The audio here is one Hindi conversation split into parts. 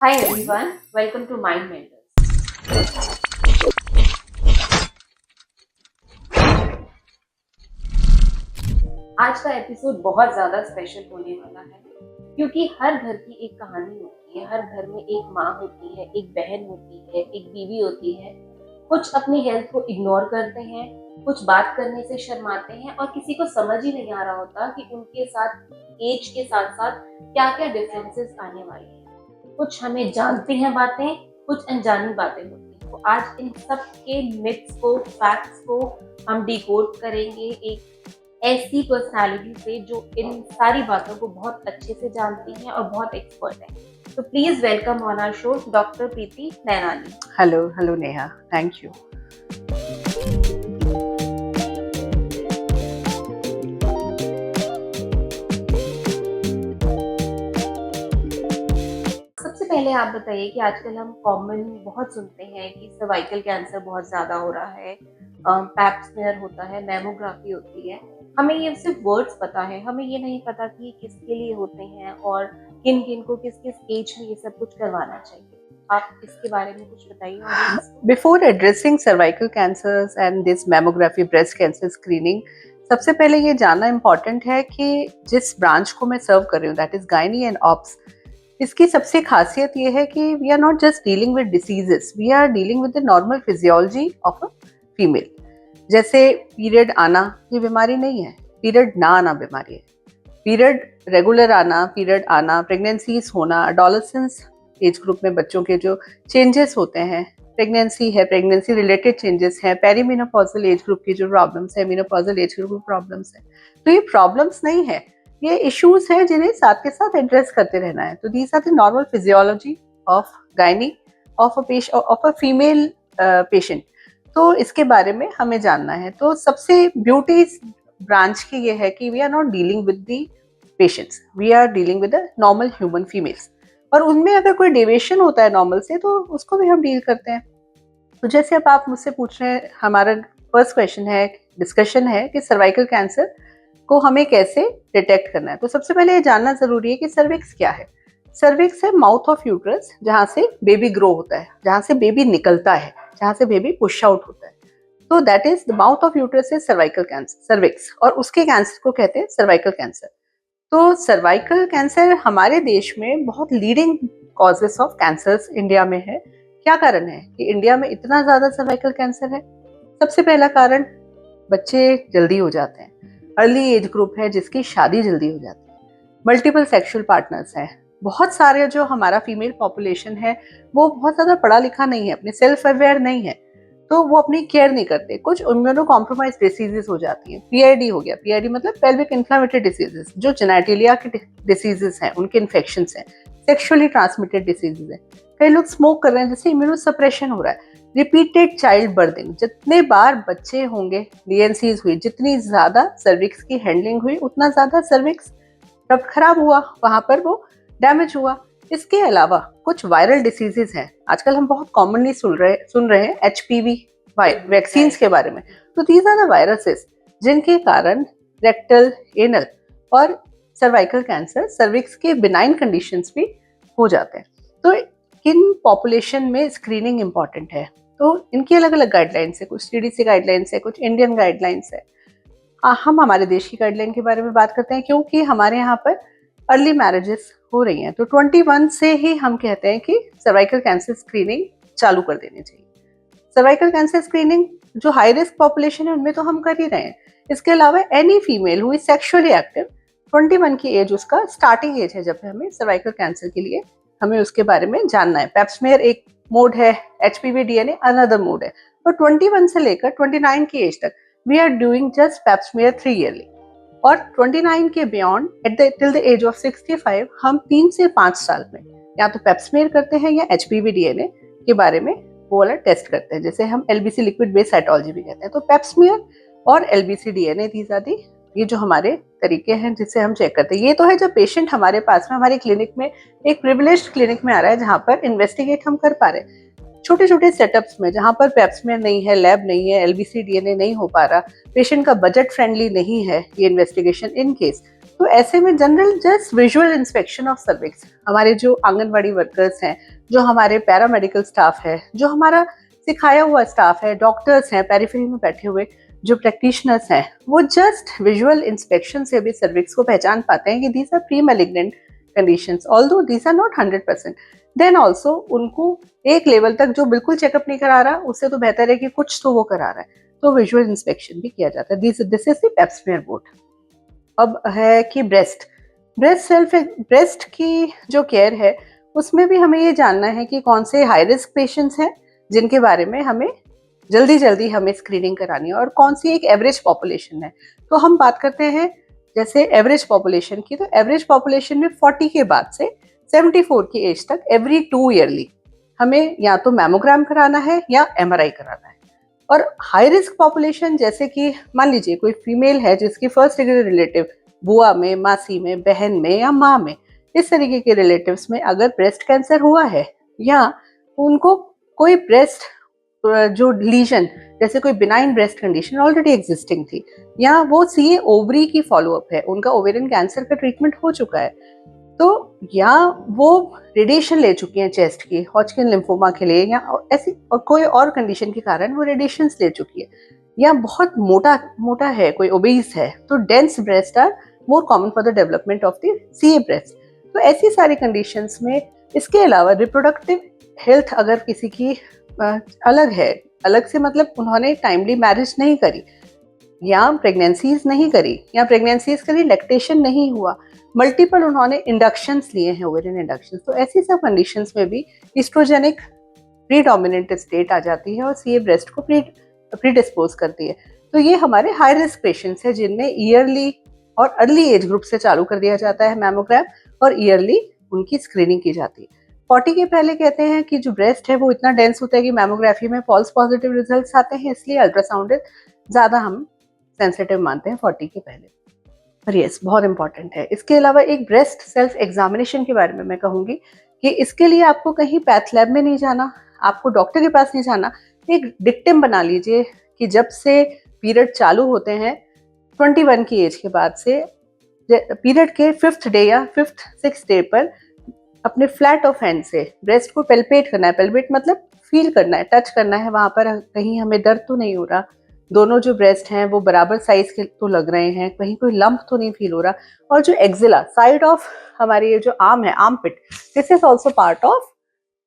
Hi everyone, welcome to Mind Mentors. आज का एपिसोड बहुत ज़्यादा स्पेशल होने वाला है क्योंकि हर घर की एक कहानी होती है। हर घर में एक माँ होती है, एक बहन होती है, एक बीवी होती है। कुछ अपनी हेल्थ को इग्नोर करते हैं, कुछ बात करने से शर्माते हैं और किसी को समझ ही नहीं आ रहा होता कि उनके साथ एज के साथ साथ क्या क्या डिफरेंसेस आने वाले हैं। कुछ हमें जानते हैं बातें, कुछ अनजानी बातें होती हैं। तो आज इन सब के मिथ्स को, फैक्ट्स को हम डिकोड करेंगे एक ऐसी पर्सनालिटी से जो इन सारी बातों को बहुत अच्छे से जानती हैं और बहुत एक्सपर्ट है। तो please welcome on our show doctor Preeti Nainani. Hello Neha, thank you. सबसे पहले आप बताइए कि आजकल हम कॉमन बहुत सुनते हैं कि सर्वाइकल कैंसर बहुत ज्यादा हो रहा है, पैप स्मीयर होता है, मैमोग्राफी होती है। हमें ये सिर्फ वर्ड्स पता है, हमें ये नहीं पता कि किसके लिए होते हैं और किन किन को किस किस एज में ये सब कुछ करवाना चाहिए। आप इसके बारे में कुछ बताइए। Before addressing cervical cancers and this mammography breast cancer screening, सबसे पहले ये जानना इम्पॉर्टेंट है कि जिस ब्रांच को मैं सर्व कर रही हूँ, that is gynae and obs, इसकी सबसे खासियत ये है कि we are not just dealing with diseases, we are dealing with the normal physiology of a female. जैसे पीरियड आना ये बीमारी नहीं है, पीरियड ना आना बीमारी है। पीरियड रेगुलर आना, पीरियड आना, प्रेगनेंसीज होना, एडोलेसेंस एज ग्रुप में बच्चों के जो चेंजेस होते हैं, प्रेगनेंसी है, प्रेगनेंसी रिलेटेड चेंजेस हैं, पेरीमेनोपॉजल एज ग्रुप की जो प्रॉब्लम्स है, मेनोपॉजल एज ग्रुप में प्रॉब्लम्स है, तो ये प्रॉब्लम्स नहीं है, ये इश्यूज हैं जिन्हें साथ के साथ एड्रेस करते रहना है। तो these are the normal physiology of gynae of a female patient. तो इसके बारे में हमें जानना है। तो सबसे ब्यूटी ब्रांच की ये है कि we are not dealing with the patients, we are dealing with the normal human females, और उनमें अगर कोई डेविएशन होता है नॉर्मल से तो उसको भी हम डील करते हैं। तो जैसे अब आप मुझसे पूछ रहे हैं, हमारा फर्स्ट क्वेश्चन है, डिस्कशन है कि सर्वाइकल कैंसर को हमें कैसे डिटेक्ट करना है। तो सबसे पहले ये जानना जरूरी है कि सर्विक्स क्या है। सर्विक्स है माउथ ऑफ यूट्रस, जहाँ से बेबी ग्रो होता है, जहाँ से बेबी निकलता है, जहाँ से बेबी पुश आउट होता है। तो that is the mouth of uterus is cervical cancer, cervix, और उसके कैंसर को कहते हैं सर्वाइकल कैंसर। तो सर्वाइकल कैंसर हमारे देश में बहुत leading causes of cancers India में है। क्या कारण है कि इंडिया में इतना ज्यादा सर्वाइकल कैंसर है? सबसे पहला कारण, बच्चे जल्दी हो जाते हैं, अर्ली एज ग्रुप है जिसकी शादी जल्दी हो जाती है, मल्टीपल सेक्सुअल पार्टनर्स हैं, बहुत सारे जो हमारा फीमेल पॉपुलेशन है वो बहुत ज्यादा पढ़ा लिखा नहीं है, अपने सेल्फ अवेयर नहीं है, तो वो अपनी केयर नहीं करते, कुछ इम्यूनो कॉम्प्रोमाइज डिसीजेस हो जाती हैं। पीआईडी हो गया, पीआईडी मतलब पेल्विक इन्फ्लेमेटरी डिसीजेस, जो जेनेटिलिया के डिसीजेस हैं उनके इन्फेक्शन हैं, सेक्सुअली ट्रांसमिटेड डिसीजेस हैं। कई लोग स्मोक कर रहे हैं जिससे इम्यूनो सप्रेशन हो रहा है। रिपीटेड चाइल्ड बर्थिंग, जितने बार बच्चे होंगे, डीएनसीज हुई, जितनी ज्यादा सर्विक्स की हैंडलिंग हुई उतना ज्यादा सर्विक्स तब खराब हुआ, वहां पर वो डैमेज हुआ। इसके अलावा कुछ वायरल डिसीजेस हैं, आजकल हम बहुत कॉमनली सुन रहे हैं एचपीवी वैक्सीन के बारे में। तो दीज आर द वायरसेस जिनके कारण रेक्टल, एनल और सर्वाइकल कैंसर, सर्विक्स के बिनाइन कंडीशंस भी हो जाते हैं। तो किन पॉपुलेशन में स्क्रीनिंग इंपॉर्टेंट है? तो इनकी अलग अलग गाइडलाइंस है, कुछ सीडीसी गाइडलाइंस है, कुछ इंडियन गाइडलाइंस है। हम हमारे देश की गाइडलाइन के बारे में बात करते हैं क्योंकि हमारे यहाँ पर अर्ली मैरिजेस हो रही हैं, तो 21 से ही हम कहते हैं कि सर्वाइकल कैंसर स्क्रीनिंग चालू कर देनी चाहिए। सर्वाइकल कैंसर स्क्रीनिंग जो हाई रिस्क पॉपुलेशन है उनमें तो हम कर ही रहे हैं। इसके अलावा any female who is sexually active, 21 की एज उसका स्टार्टिंग एज है जब हमें सर्वाइकल कैंसर के लिए हमें उसके बारे में जानना है। पेप्समेयर एक मोड है, एचपीवी डीएनए अनदर मोड है। तो 21 से लेकर 29 की एज तक we are doing just pap smear 3 yearly, और 29 के beyond till the age of 65 हम 3 से 5 साल में या तो पेप्समेयर करते हैं या एचपीवी डीएनए के बारे में वो वाला टेस्ट करते हैं, जैसे हम एलबीसी लिक्विड बेस्ड साइटोलॉजी भी कहते हैं। तो पेप्समेयर और LBC DNA, these are the, ये जो हमारे तरीके हैं जिससे हम चेक करते हैं। ये तो है जब पेशेंट हमारे पास में, हमारे क्लिनिक में, एक प्रिविलेज्ड क्लिनिक में आ रहा है जहाँ पर इन्वेस्टिगेट हम कर पा रहे हैं। छोटे छोटे सेटअप्स में जहाँ पर पेप्समेयर नहीं है, लैब नहीं है, एलबीसी डीएनए नहीं हो पा रहा, पेशेंट का बजट फ्रेंडली नहीं है ये इन्वेस्टिगेशन इन केस, तो ऐसे में general just visual inspection of cervix, हमारे जो आंगनवाड़ी वर्कर्स हैं, जो हमारे पैरामेडिकल स्टाफ है, जो हमारा सिखाया हुआ स्टाफ है, डॉक्टर्स हैं पेरिफेरी में बैठे हुए जो प्रैक्टिशनर्स हैं, वो जस्ट विजुअल इंस्पेक्शन से भी सर्विक्स को पहचान पाते हैं कि these are pre malignant conditions, although these are not 100%। Then also उनको एक लेवल तक जो बिल्कुल चेकअप नहीं करा रहा, उससे तो बेहतर है कि कुछ तो वो करा रहा है, तो विजुअल इंस्पेक्शन भी किया जाता है। This is the Pep smear board. अब है कि ब्रेस्ट की जो केयर है उसमें भी हमें ये जानना है कि कौन से हाई रिस्क पेशेंट्स हैं जिनके बारे में हमें जल्दी हमें स्क्रीनिंग करानी है, और कौन सी एक एवरेज पॉपुलेशन है। तो हम बात करते हैं जैसे एवरेज पॉपुलेशन की, तो एवरेज पॉपुलेशन में 40 के बाद से 74 की एज तक एवरी 2 ईयरली हमें या तो मैमोग्राम कराना है या MRI कराना है। और हाई रिस्क पॉपुलेशन जैसे कि मान लीजिए कोई फीमेल है जिसकी फर्स्ट डिग्री रिलेटिव बुआ में, मासी में, बहन में या माँ में, इस तरीके के रिलेटिव्स में अगर ब्रेस्ट कैंसर हुआ है या उनको कोई ब्रेस्ट जो लीजन जैसे कोई benign breast condition already existing थी, या वो CA ओवरी की फॉलोअप है, उनका ओवेरियन कैंसर का ट्रीटमेंट हो चुका है, तो या वो रेडिएशन ले चुकी हैं चेस्ट की हॉजकिन लिम्फोमा के लिए, या ऐसी और कोई और कंडीशन के कारण वो रेडिएशंस ले चुकी है, या बहुत मोटा है, कोई ओबीस है, तो dense breast are more common for the development of the CA breast. तो ऐसी सारी कंडीशंस में इसके अलावा रिप्रोडक्टिव हेल्थ अगर किसी की अलग है, अलग से मतलब उन्होंने टाइमली मैरिज नहीं करी, या प्रेगनेंसीज नहीं करी, या प्रेगनेंसीज करी लैक्टेशन नहीं हुआ, मल्टीपल उन्होंने इंडक्शंस लिए हैं, ओवेरियन इंडक्शंस, तो ऐसी सब कंडीशंस में भी ईस्ट्रोजेनिक प्रीडोमिनेंट स्टेट आ जाती है और CA ब्रेस्ट को प्रीडिस्पोज करती है। तो ये हमारे हाई रिस्क पेशेंट्स हैं जिनमें ईयरली और अर्ली एज ग्रुप से चालू कर दिया जाता है मैमोग्राम, और ईयरली उनकी स्क्रीनिंग की जाती है। 40 के पहले कहते हैं कि जो ब्रेस्ट है वो इतना डेंस होता है कि मैमोग्राफी में फॉल्स पॉजिटिव रिजल्ट्स आते हैं, इसलिए अल्ट्रासाउंड ज़्यादा हम सेंसिटिव मानते हैं 40 के पहले। पर यस, बहुत इंपॉर्टेंट है। इसके अलावा एक ब्रेस्ट सेल्फ एग्जामिनेशन के बारे में मैं कहूँगी कि इसके लिए आपको कहीं पैथ लैब में नहीं जाना, आपको डॉक्टर के पास नहीं जाना, एक डिक्टिम बना लीजिए कि जब से पीरियड चालू होते हैं 21 की एज के बाद से, पीरियड के 5th डे या 5th 6th डे पर अपने फ्लैट ऑफ हैंड से ब्रेस्ट को पेल्पेट करना है। पेल्पेट मतलब फील करना है, टच करना है, वहाँ पर कहीं हमें दर्द तो नहीं हो रहा, दोनों जो ब्रेस्ट हैं वो बराबर साइज के तो लग रहे हैं, कहीं कोई लंप तो नहीं फील हो रहा, और जो एक्जिला साइड ऑफ हमारी ये जो आर्म है, armpit, this is also part of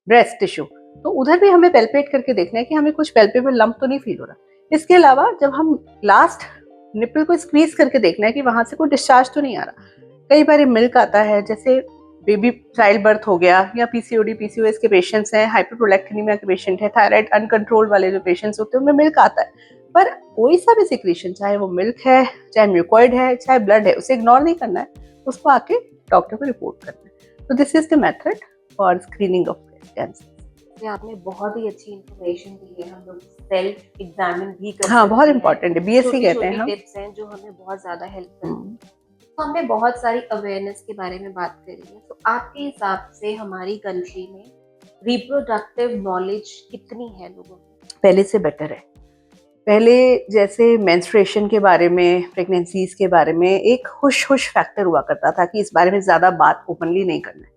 breast tissue, तो उधर भी हमें पेल्पेट करके देखना है कि हमें कुछ पेल्पेबल लंप तो नहीं फील हो रहा। इसके अलावा जब हम लास्ट निपल को स्क्वीज करके देखना है कि वहां से कोई डिस्चार्ज तो नहीं आ रहा। कई बार मिल्क आता है, जैसे बेबी चाइल्ड बर्थ हो गया, या PCOD PCOS के पेशेंट्स हैं, हाइपरप्रोलैक्टिनीमिया के पेशेंट है, थायराइड अनकंट्रोल वाले जो पेशेंट्स होते हैं उनमें मिल्क आता है, पर कोई सा भी सिक्रीशन, चाहे वो मिल्क है, चाहे म्यूकोइड है, चाहे ब्लड है, उसे इग्नोर नहीं करना है, उसको आके डॉक्टर को रिपोर्ट करना है। तो this is the method for screening of breast cancer. आपने बहुत ही अच्छी इंफॉर्मेशन दी है, हम लोग सेल्फ एग्जामिन भी कर हाँ, बहुत इंपॉर्टेंट है, BSc कहते हैं हम। टिप्स हैं जो हमें बहुत ज्यादा हेल्प करती हैं। तो हमने बहुत सारी अवेयरनेस के बारे में बात करी है, तो आपके हिसाब से हमारी कंट्री में रिप्रोडक्टिव नॉलेज कितनी है लोगों में? पहले से बेटर है। पहले जैसे मेंस्ट्रुएशन के बारे में, प्रेगनेंसीज के बारे में एक हुश फैक्टर हुआ करता था कि इस बारे में ज़्यादा बात ओपनली नहीं करना है,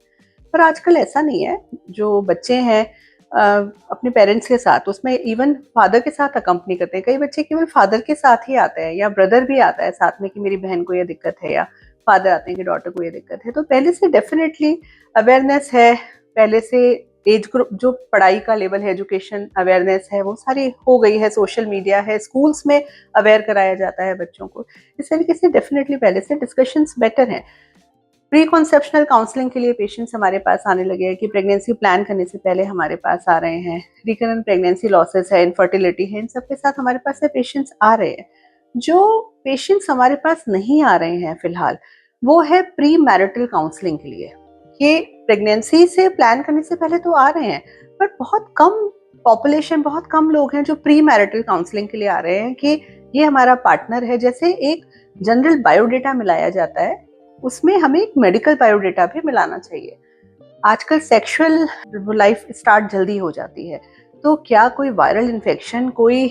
पर आजकल ऐसा नहीं है। जो बच्चे हैं अपने पेरेंट्स के साथ, उसमें इवन फादर के साथ अकम्पनी करते हैं, कई बच्चे केवल फादर के साथ ही आते हैं, या ब्रदर भी आता है साथ में कि मेरी बहन को ये दिक्कत है, या फादर आते हैं कि डॉटर को ये दिक्कत है। तो पहले से डेफिनेटली अवेयरनेस है, पहले से एज ग्रुप जो पढ़ाई का लेवल है, एजुकेशन अवेयरनेस है, वो सारी हो गई है, सोशल मीडिया है, स्कूल्स में अवेयर कराया जाता है बच्चों को। इस तरीके से डेफिनेटली पहले से डिस्कशंस बेटर हैं। प्री कॉन्सेप्शनल काउंसलिंग के लिए पेशेंट्स हमारे पास आने लगे हैं कि प्रेगनेंसी प्लान करने से पहले हमारे पास आ रहे हैं। रिकरेंट प्रेगनेंसी लॉसेस है, इनफर्टिलिटी है, इन सब के साथ हमारे पास से पेशेंट्स आ रहे हैं। जो पेशेंट्स हमारे पास नहीं आ रहे हैं फिलहाल, वो है प्री मैरिटल काउंसलिंग के लिए। ये प्रेगनेंसी से प्लान करने से पहले तो आ रहे हैं, पर बहुत कम पॉपुलेशन, बहुत कम लोग हैं जो प्री मैरिटल काउंसलिंग के लिए आ रहे हैं कि ये हमारा पार्टनर है। जैसे एक जनरल बायोडेटा मिलाया जाता है, उसमें हमें एक मेडिकल बायोडेटा भी मिलाना चाहिए। आजकल सेक्सुअल लाइफ स्टार्ट जल्दी हो जाती है, तो क्या कोई वायरल इन्फेक्शन, कोई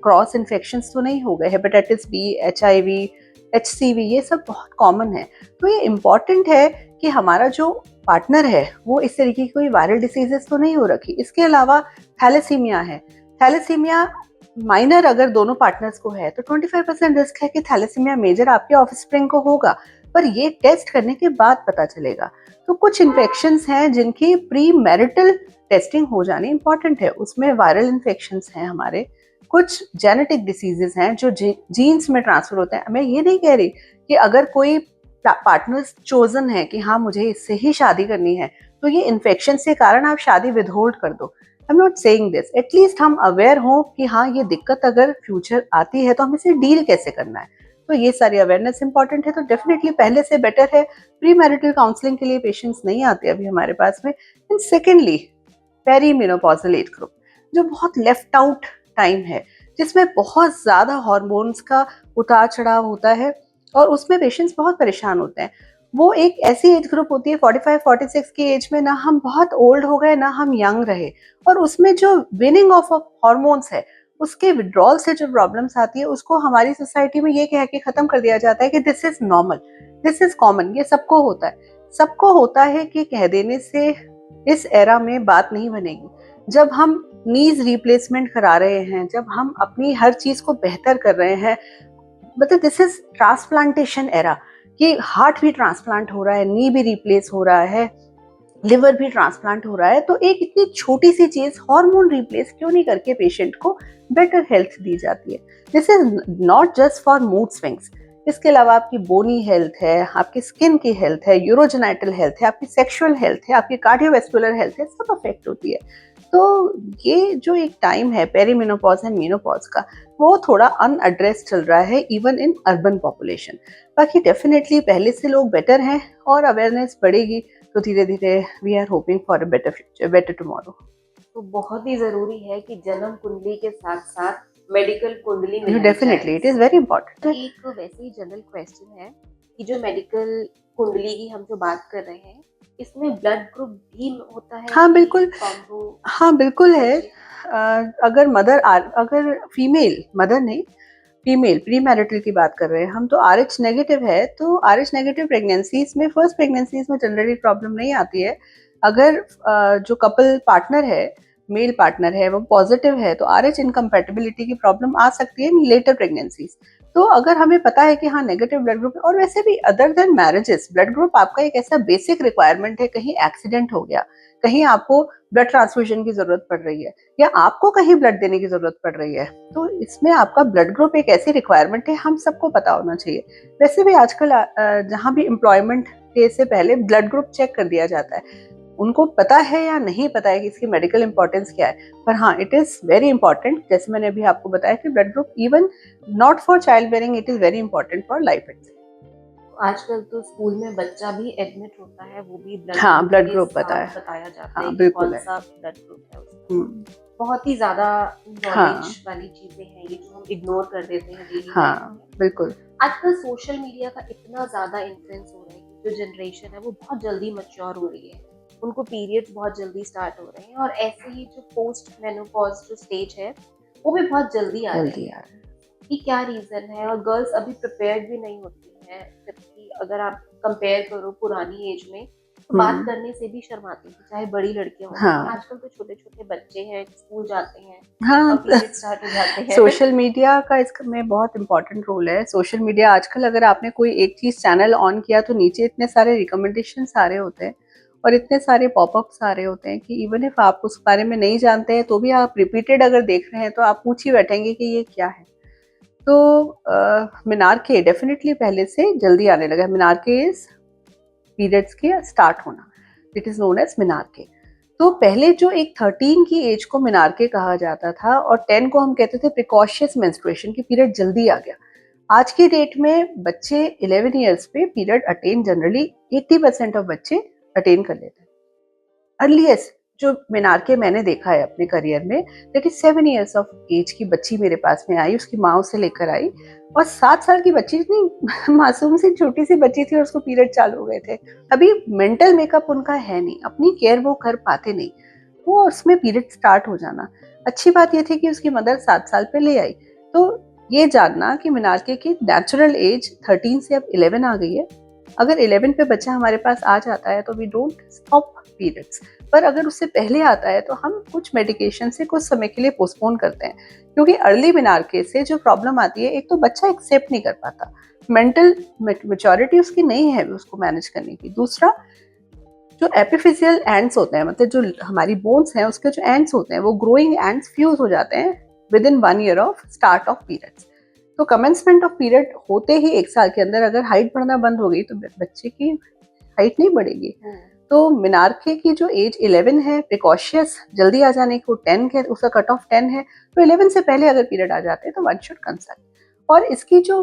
क्रॉस इन्फेक्शंस तो नहीं हो गए, हेपेटाइटिस बी, HIV, HCV, ये सब बहुत कॉमन है। तो ये इम्पॉर्टेंट है कि हमारा जो पार्टनर है वो इस तरीके की कोई वायरल डिसीजेस तो नहीं हो रखी। इसके अलावा थैलेसीमिया है। थैलेसीमिया माइनर अगर दोनों पार्टनर्स को है तो 25% रिस्क है कि थैलेसीमिया मेजर आपके ऑफस्प्रिंग को होगा, पर ये टेस्ट करने के बाद पता चलेगा। तो कुछ इन्फेक्शंस हैं जिनकी प्री मैरिटल टेस्टिंग हो जानी इंपॉर्टेंट है। उसमें वायरल इन्फेक्शंस हैं हमारे, कुछ जेनेटिक डिसीजेस हैं जो जीन्स में ट्रांसफर होते हैं। मैं ये नहीं कह रही कि अगर कोई पार्टनर्स चोजन है कि हाँ मुझे इससे ही शादी करनी है तो ये इन्फेक्शन के कारण आप शादी विदहोल्ड कर दो। I am not saying this, at least हम अवेयर हों कि हाँ ये दिक्कत अगर फ्यूचर आती है तो हम इसे डील कैसे करना है। तो ये सारी अवेयरनेस इंपॉर्टेंट है। तो डेफिनेटली पहले से बेटर है। प्री मैरिटल काउंसलिंग के लिए पेशेंट्स नहीं आते अभी हमारे पास में। And secondly perimenopausal age group, जो बहुत लेफ्ट आउट टाइम है, जिसमें बहुत ज़्यादा हार्मोन्स का उतार चढ़ाव होता है और उसमें पेशेंट्स बहुत परेशान होते हैं। वो एक ऐसी एज ग्रुप होती है 45-46 की एज में, ना हम बहुत ओल्ड हो गए ना हम यंग रहे, और उसमें जो विनिंग ऑफ हार्मोन्स है उसके विड्रॉल से जो प्रॉब्लम्स आती है उसको हमारी सोसाइटी में ये कह के खत्म कर दिया जाता है कि this is normal, this is common, ये सबको होता है। सबको होता है कि कह देने से इस एरा में बात नहीं बनेगी। जब हम नीज रिप्लेसमेंट करा रहे हैं, जब हम अपनी हर चीज को बेहतर कर रहे हैं, मतलब दिस इज ट्रांसप्लांटेशन एरा, कि हार्ट भी ट्रांसप्लांट हो रहा है, नी भी रिप्लेस हो रहा है, लिवर भी ट्रांसप्लांट हो रहा है, तो एक इतनी छोटी सी चीज हार्मोन रिप्लेस क्यों नहीं करके पेशेंट को बेटर हेल्थ दी जाती है। This is not just for mood swings, इसके अलावा आपकी बोनी हेल्थ है, आपकी स्किन की हेल्थ है, यूरोजेनाइटल हेल्थ है, आपकी सेक्सुअल हेल्थ है, आपकी कार्डियोवेस्कुलर हेल्थ है, सब अफेक्ट होती है। तो ये जो एक टाइम है पेरीमेनोपॉज एंड मेनोपॉज का, वो थोड़ा अनएड्रेस चल रहा है इवन इन अर्बन पॉपुलेशन। बाकी डेफिनेटली पहले से लोग बेटर हैं और अवेयरनेस बढ़ेगी तो धीरे धीरे we are hoping for a better future, better tomorrow. तो बहुत ही जरूरी है कि जन्म कुंडली के साथ साथ मेडिकल कुंडली मिलाई definitely it is very important. तो एक वैसे ही जनरल क्वेश्चन है कि जो मेडिकल कुंडली की हम जो बात कर रहे हैं इसमें ब्लड ग्रुप भी होता है? हाँ बिल्कुल, हाँ बिल्कुल है। अगर फीमेल मदर नहीं, फीमेल प्री मैरिटल की बात कर रहे हैं हम, तो RH नेगेटिव है, तो RH नेगेटिव प्रेगनेंसीज में, फर्स्ट प्रेगनेंसीज में जनरली प्रॉब्लम नहीं आती है। अगर जो कपल पार्टनर है, मेल पार्टनर है, वो पॉजिटिव है तो RH इनकम्पैटिबिलिटी की प्रॉब्लम आ सकती है इन लेटर प्रेगनेंसीज। तो अगर हमें पता है कि हाँ नेगेटिव ब्लड ग्रुप है, और वैसे भी other than marriages blood group आपका एक ऐसा बेसिक रिक्वायरमेंट है, कहीं एक्सीडेंट हो गया, कहीं आपको ब्लड ट्रांसफ्यूजन की जरूरत पड़ रही है, या आपको कहीं ब्लड देने की जरूरत पड़ रही है, तो इसमें आपका ब्लड ग्रुप एक ऐसी रिक्वायरमेंट है, हम सबको पता होना चाहिए। वैसे भी आजकल जहाँ भी एम्प्लॉयमेंट के से पहले ब्लड ग्रुप चेक कर दिया जाता है। उनको पता है या नहीं पता है कि इसकी मेडिकल इंपॉर्टेंस क्या है, पर हाँ इट इज वेरी इंपॉर्टेंट। जैसे मैंने अभी आपको बताया कि blood group even not for child bearing, it is very important for life itself. आजकल तो स्कूल में बच्चा भी एडमिट होता है, वो भी ब्लड ग्रुप बताया जाता है बिल्कुल कौन सा ब्लड ग्रुप है उसका। बहुत ही ज्यादा नॉलेज वाली चीजें हैं ये जो हम इग्नोर कर देते हैं डेली लाइफ में। बिल्कुल। आजकल सोशल मीडिया का इतना ज्यादा इन्फ्लुएंस हो रहा है कि जो जनरेशन है वो बहुत जल्दी मैच्योर हो रही है, उनको पीरियड्स बहुत जल्दी स्टार्ट हो रहे हैं, और ऐसे ही जो पोस्ट मेनोपॉज जो स्टेज है वो भी बहुत जल्दी आ रही है। कि क्या रीजन है, और गर्ल्स अभी प्रिपेयर्ड भी नहीं होती हैं, जबकि अगर आप कंपेयर करो पुरानी एज में तो बात करने से भी शर्माती थी, चाहे बड़ी लड़कियां हों। आजकल तो छोटे छोटे बच्चे हैं, स्कूल जाते हैं, पीरियड स्टार्ट हो जाते हैं। सोशल मीडिया का इसमें बहुत इंपॉर्टेंट रोल है। सोशल मीडिया आजकल अगर आपने कोई एक चीज चैनल ऑन किया तो नीचे इतने सारे रिकमेंडेशन आ रहे होते हैं और इतने सारे पॉपअप्स आ रहे होते हैं कि इवन इफ आप उस बारे में नहीं जानते हैं तो भी आप रिपीटेड अगर देख रहे हैं तो आप पूछ ही बैठेंगे कि ये क्या है। तो मिनार्के डेफिनेटली पहले से जल्दी आने लगा। मिनार्के इज पीरियड्स के स्टार्ट होना, इट इज नोन एज मिनार्के। तो पहले जो एक 13 की एज को मिनार्के कहा जाता था और 10 को हम कहते थे प्रिकॉशियस मेंस्ट्रुएशन की पीरियड जल्दी आ गया। आज की डेट में बच्चे 11 इयर्स पे पीरियड अटेन जनरली 80% ऑफ बच्चे अटेन कर लेते हैं। अर्लीस्ट जो मिनार्के मैंने देखा है अपने करियर में, that is 7 years of age की बच्ची मेरे पास में आई, उसकी माँ उसे लेकर आई, और 7 साल की बच्ची, इतनी मासूम सी छोटी सी बच्ची थी और उसको पीरियड चालू हो गए थे। अभी मेंटल मेकअप उनका है नहीं, अपनी केयर वो कर पाते नहीं, वो उसमें पीरियड स्टार्ट हो जाना। अच्छी बात ये थी कि उसकी मदर 7 साल पे ले आई। तो ये जानना कि मिनार्के की नेचुरल एज 13 से अब 11 आ गई है। अगर 11 पे बच्चा हमारे पास आ जाता है तो वी डोंट स्टॉप पीरियड्स, पर अगर उससे पहले आता है तो हम कुछ मेडिकेशन से कुछ समय के लिए पोस्टपोन करते हैं, क्योंकि अर्ली मिनार्के से जो प्रॉब्लम आती है, एक तो बच्चा एक्सेप्ट नहीं कर पाता, मेंटल मेच्योरिटी उसकी नहीं है उसको मैनेज करने की। दूसरा, जो एपिफिशियल एंड्स होते हैं, मतलब जो हमारी बोन्स हैं उसके जो एंड्स होते हैं वो ग्रोइंग एंड्स फ्यूज हो जाते हैं with in 1 year of start of periods. तो कमेंसमेंट ऑफ पीरियड होते ही 1 साल के अंदर अगर हाइट बढ़ना बंद हो गई तो बच्चे की हाइट नहीं बढ़ेगी। तो मिनार्के की जो एज 11 है, प्रिकॉशियस जल्दी आ जाने को 10 है, उसका कट ऑफ 10 है, तो 11 से पहले अगर पीरियड आ जाते हैं तो वन शुड कंसल्ट। और इसकी जो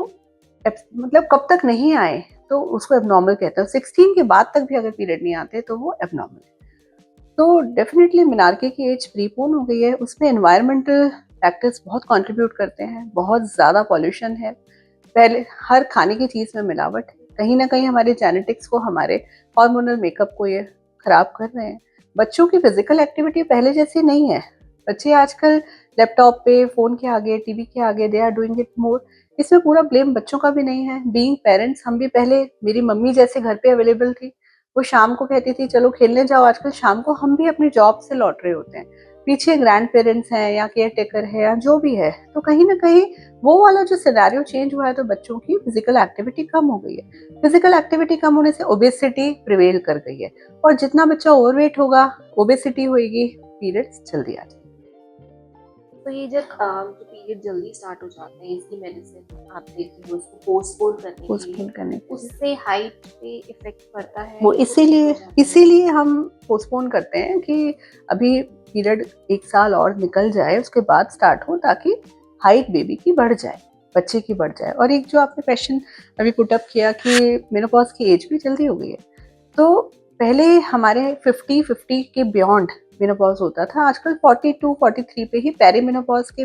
मतलब कब तक नहीं आए तो उसको एबनॉर्मल कहते हैं। 16 के बाद तक भी अगर पीरियड नहीं आते तो वो एबनॉर्मल है। तो डेफिनेटली मिनार्के की एज प्रीपोन हो गई है। उसमें एनवायरमेंटल फैक्टर्स बहुत कंट्रीब्यूट करते हैं, बहुत ज़्यादा पॉल्यूशन है, पहले हर खाने की चीज़ में मिलावट है, कहीं ना कहीं हमारे जेनेटिक्स को, हमारे हार्मोनल मेकअप को ये खराब कर रहे हैं। बच्चों की फिजिकल एक्टिविटी पहले जैसी नहीं है। बच्चे आजकल लैपटॉप पे, फ़ोन के आगे, टीवी के आगे, they are doing it more. इसमें पूरा ब्लेम बच्चों का भी नहीं है। बीइंग पेरेंट्स, हम भी पहले, मेरी मम्मी जैसे घर पे अवेलेबल थी, वो शाम को कहती थी चलो खेलने जाओ। आजकल शाम को हम भी अपनी जॉब से लौट रहे होते हैं, पीछे ग्रैंड पेरेंट्स हैं या केयर टेकर है या जो भी है, तो कहीं ना कहीं वो वाला जो सिनेरियो चेंज हुआ है, तो बच्चों की फिजिकल एक्टिविटी कम हो गई है। फिजिकल एक्टिविटी कम होने से ओबेसिटी प्रिवेल कर गई है, और जितना बच्चा ओवरवेट होगा, ओबेसिटी होगी, पीरियड्स जल्दी आ जाएंगे। तो ये जब जो पीरियड जल्दी स्टार्ट हो जाते हैं, इसकी मेडिसिन आप देती हो उसको पोस्टपोन करने के लिए, उससे हाइट पे इफेक्ट पड़ता है? वो इसीलिए हम पोस्टपोन करते हैं कि अभी पीरियड 1 साल और निकल जाए, उसके बाद स्टार्ट हो, ताकि हाइट बेबी की बढ़ जाए, बच्चे की बढ़ जाए। और एक जो आपने क्वेश्चन अभी पुटअप किया कि मेनोपॉज की एज भी जल्दी हो गई है, तो पहले हमारे 50 के बियॉन्ड मेनोपॉज होता था। आजकल 42-43 पे ही पेरीमेनोपॉज के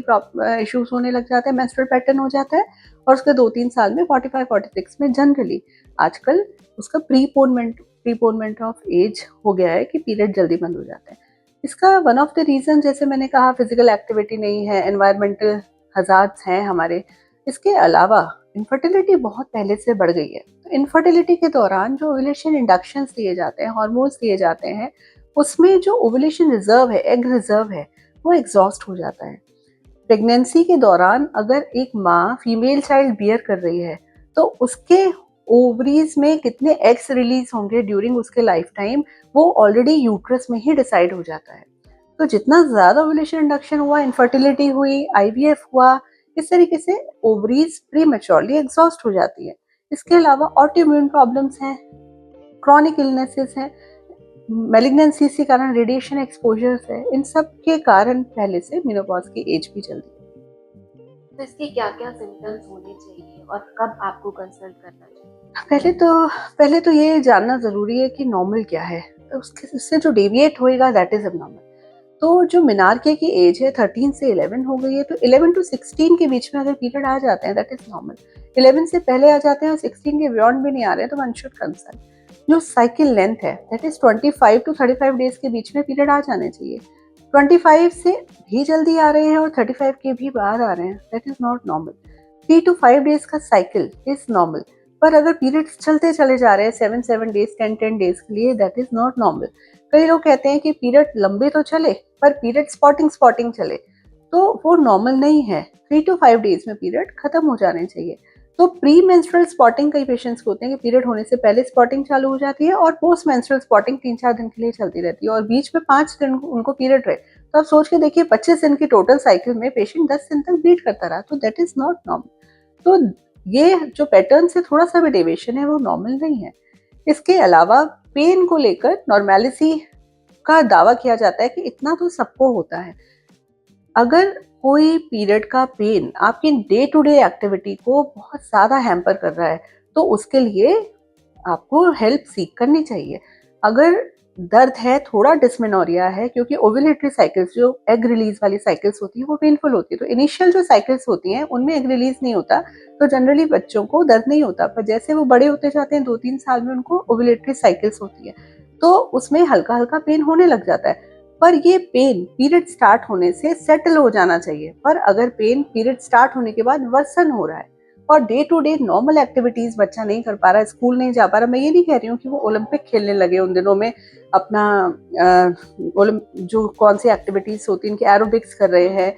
इश्यूज होने लग जाते हैं, मेंस्ट्रुअल पैटर्न हो जाता है, और उसके 2-3 साल में 45-46 में जनरली आजकल उसका प्रीपोनमेंट ऑफ एज हो गया है कि पीरियड जल्दी बंद हो जाता है। इसका वन ऑफ द रीजन, जैसे मैंने कहा, फिजिकल एक्टिविटी नहीं है, एनवायरमेंटल हजार्ड्स हैं हमारे। इसके अलावा इनफर्टिलिटी बहुत पहले से बढ़ गई है। तो इनफर्टिलिटी के दौरान जो ओव्यूलेशन इंडक्शंस दिए जाते हैं, हार्मोन्स दिए जाते हैं, उसमें जो ओव्यूलेशन रिजर्व है, एग रिजर्व है, वो एग्जॉस्ट हो जाता है। प्रेगनेंसी के दौरान अगर एक माँ फीमेल चाइल्ड बियर कर रही है, तो उसके ओवरीज में कितने एग्स रिलीज होंगे ड्यूरिंग उसके लाइफ टाइम, वो ऑलरेडी यूट्रस में ही डिसाइड हो जाता है। तो जितना ज्यादा ओव्यूलेशन इंडक्शन हुआ, इनफर्टिलिटी हुई, आईवीएफ हुआ, इस तरीके से ओवरीज प्रीमेच्योरली एग्जॉस्ट हो जाती है। इसके अलावा ऑटोइम्यून प्रॉब्लम्स हैं, क्रॉनिक इलनेसेस हैं, मैलिग्नेंसीज के कारण रेडिएशन एक्सपोजर्स है, इन सब के कारण पहले से मेनोपॉज की एज भी जल्दी है। तो इसके क्या क्या सिम्टम्स होने चाहिए और कब आपको कंसल्ट करना चाहिए? पहले तो ये जानना जरूरी है कि नॉर्मल क्या है, तो उससे जो डेविएट होएगा दैट इज अबनॉर्मल। तो जो मिनार्के की एज है 13 से 11 हो गई है, तो 11 टू 16 के बीच में अगर पीरियड आ जाते हैं दैट इज नॉर्मल। 11 से पहले आ जाते हैं और 16 के बियॉन्ड भी नहीं आ रहे हैं तो वन शुड कंसल्ट। जो साइकिल लेंथ है दैट इज 25 टू 35 डेज के बीच में पीरियड आ जाने चाहिए। 25 से भी जल्दी आ रहे हैं और 35 के भी बाहर आ रहे हैं, that is not normal. 3 to 5 days का साइकिल इज नॉर्मल, पर अगर पीरियड्स चलते चले जा रहे हैं 7 डेज, 10 डेज के लिए, दैट इज नॉट नॉर्मल। कई लोग कहते हैं कि पीरियड लंबे तो चले पर पीरियड स्पॉटिंग चले, तो वो नॉर्मल नहीं है। 3 to 5 डेज में पीरियड खत्म हो जाने चाहिए। तो प्री मेंस्ट्रुअल स्पॉटिंग कई पेशेंट्स को होते हैं कि पीरियड होने से पहले स्पॉटिंग चालू हो जाती है और पोस्ट मेंस्ट्रुअल स्पॉटिंग 3-4 दिन के लिए चलती रहती है, और बीच में 5 दिन उनको पीरियड रहे। तो आप सोच के देखिए, 25 दिन की टोटल साइकिल में पेशेंट 10 दिन तक ब्लीड करता रहा, तो दैट इज नॉट नॉर्मल। तो ये जो पैटर्न से थोड़ा सा भी डेविएशन है वो नॉर्मल नहीं है। इसके अलावा पेन को लेकर नॉर्मेलिटी का दावा किया जाता है कि इतना तो सबको होता है। अगर कोई पीरियड का पेन आपकी डे टू डे एक्टिविटी को बहुत ज़्यादा हैम्पर कर रहा है, तो उसके लिए आपको हेल्प सीख करनी चाहिए। अगर दर्द है, थोड़ा डिस्मेनोरिया है, क्योंकि ओव्यूलेटरी साइकिल्स, जो एग रिलीज वाली साइकिल्स होती है, वो पेनफुल होती है। तो इनिशियल जो साइकिल्स होती हैं उनमें एग रिलीज नहीं होता, तो जनरली बच्चों को दर्द नहीं होता, पर जैसे वो बड़े होते जाते हैं 2-3 साल में उनको ओव्यूलेटरी साइकिल्स होती है, तो उसमें हल्का हल्का पेन होने लग जाता है। पर ये पेन पीरियड स्टार्ट होने से सेटल हो जाना चाहिए। पर अगर पेन पीरियड स्टार्ट होने के बाद वर्सन हो रहा है और day to day normal activities बच्चा नहीं कर पा रहा, स्कूल नहीं जा पा रहा, मैं ये नहीं कह रही हूँ कि वो ओलंपिक खेलने लगे उन दिनों में, अपना जो कौन सी एक्टिविटीज होती है इनकी एरोबिक्स कर रहे हैं,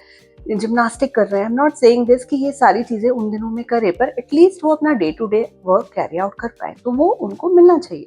जिम्नास्टिक कर रहे हैं, I am not saying this कि ये सारी चीजें उन दिनों में करे, पर एटलीस्ट वो अपना day to day work carry out कर पाए, तो वो उनको मिलना चाहिए।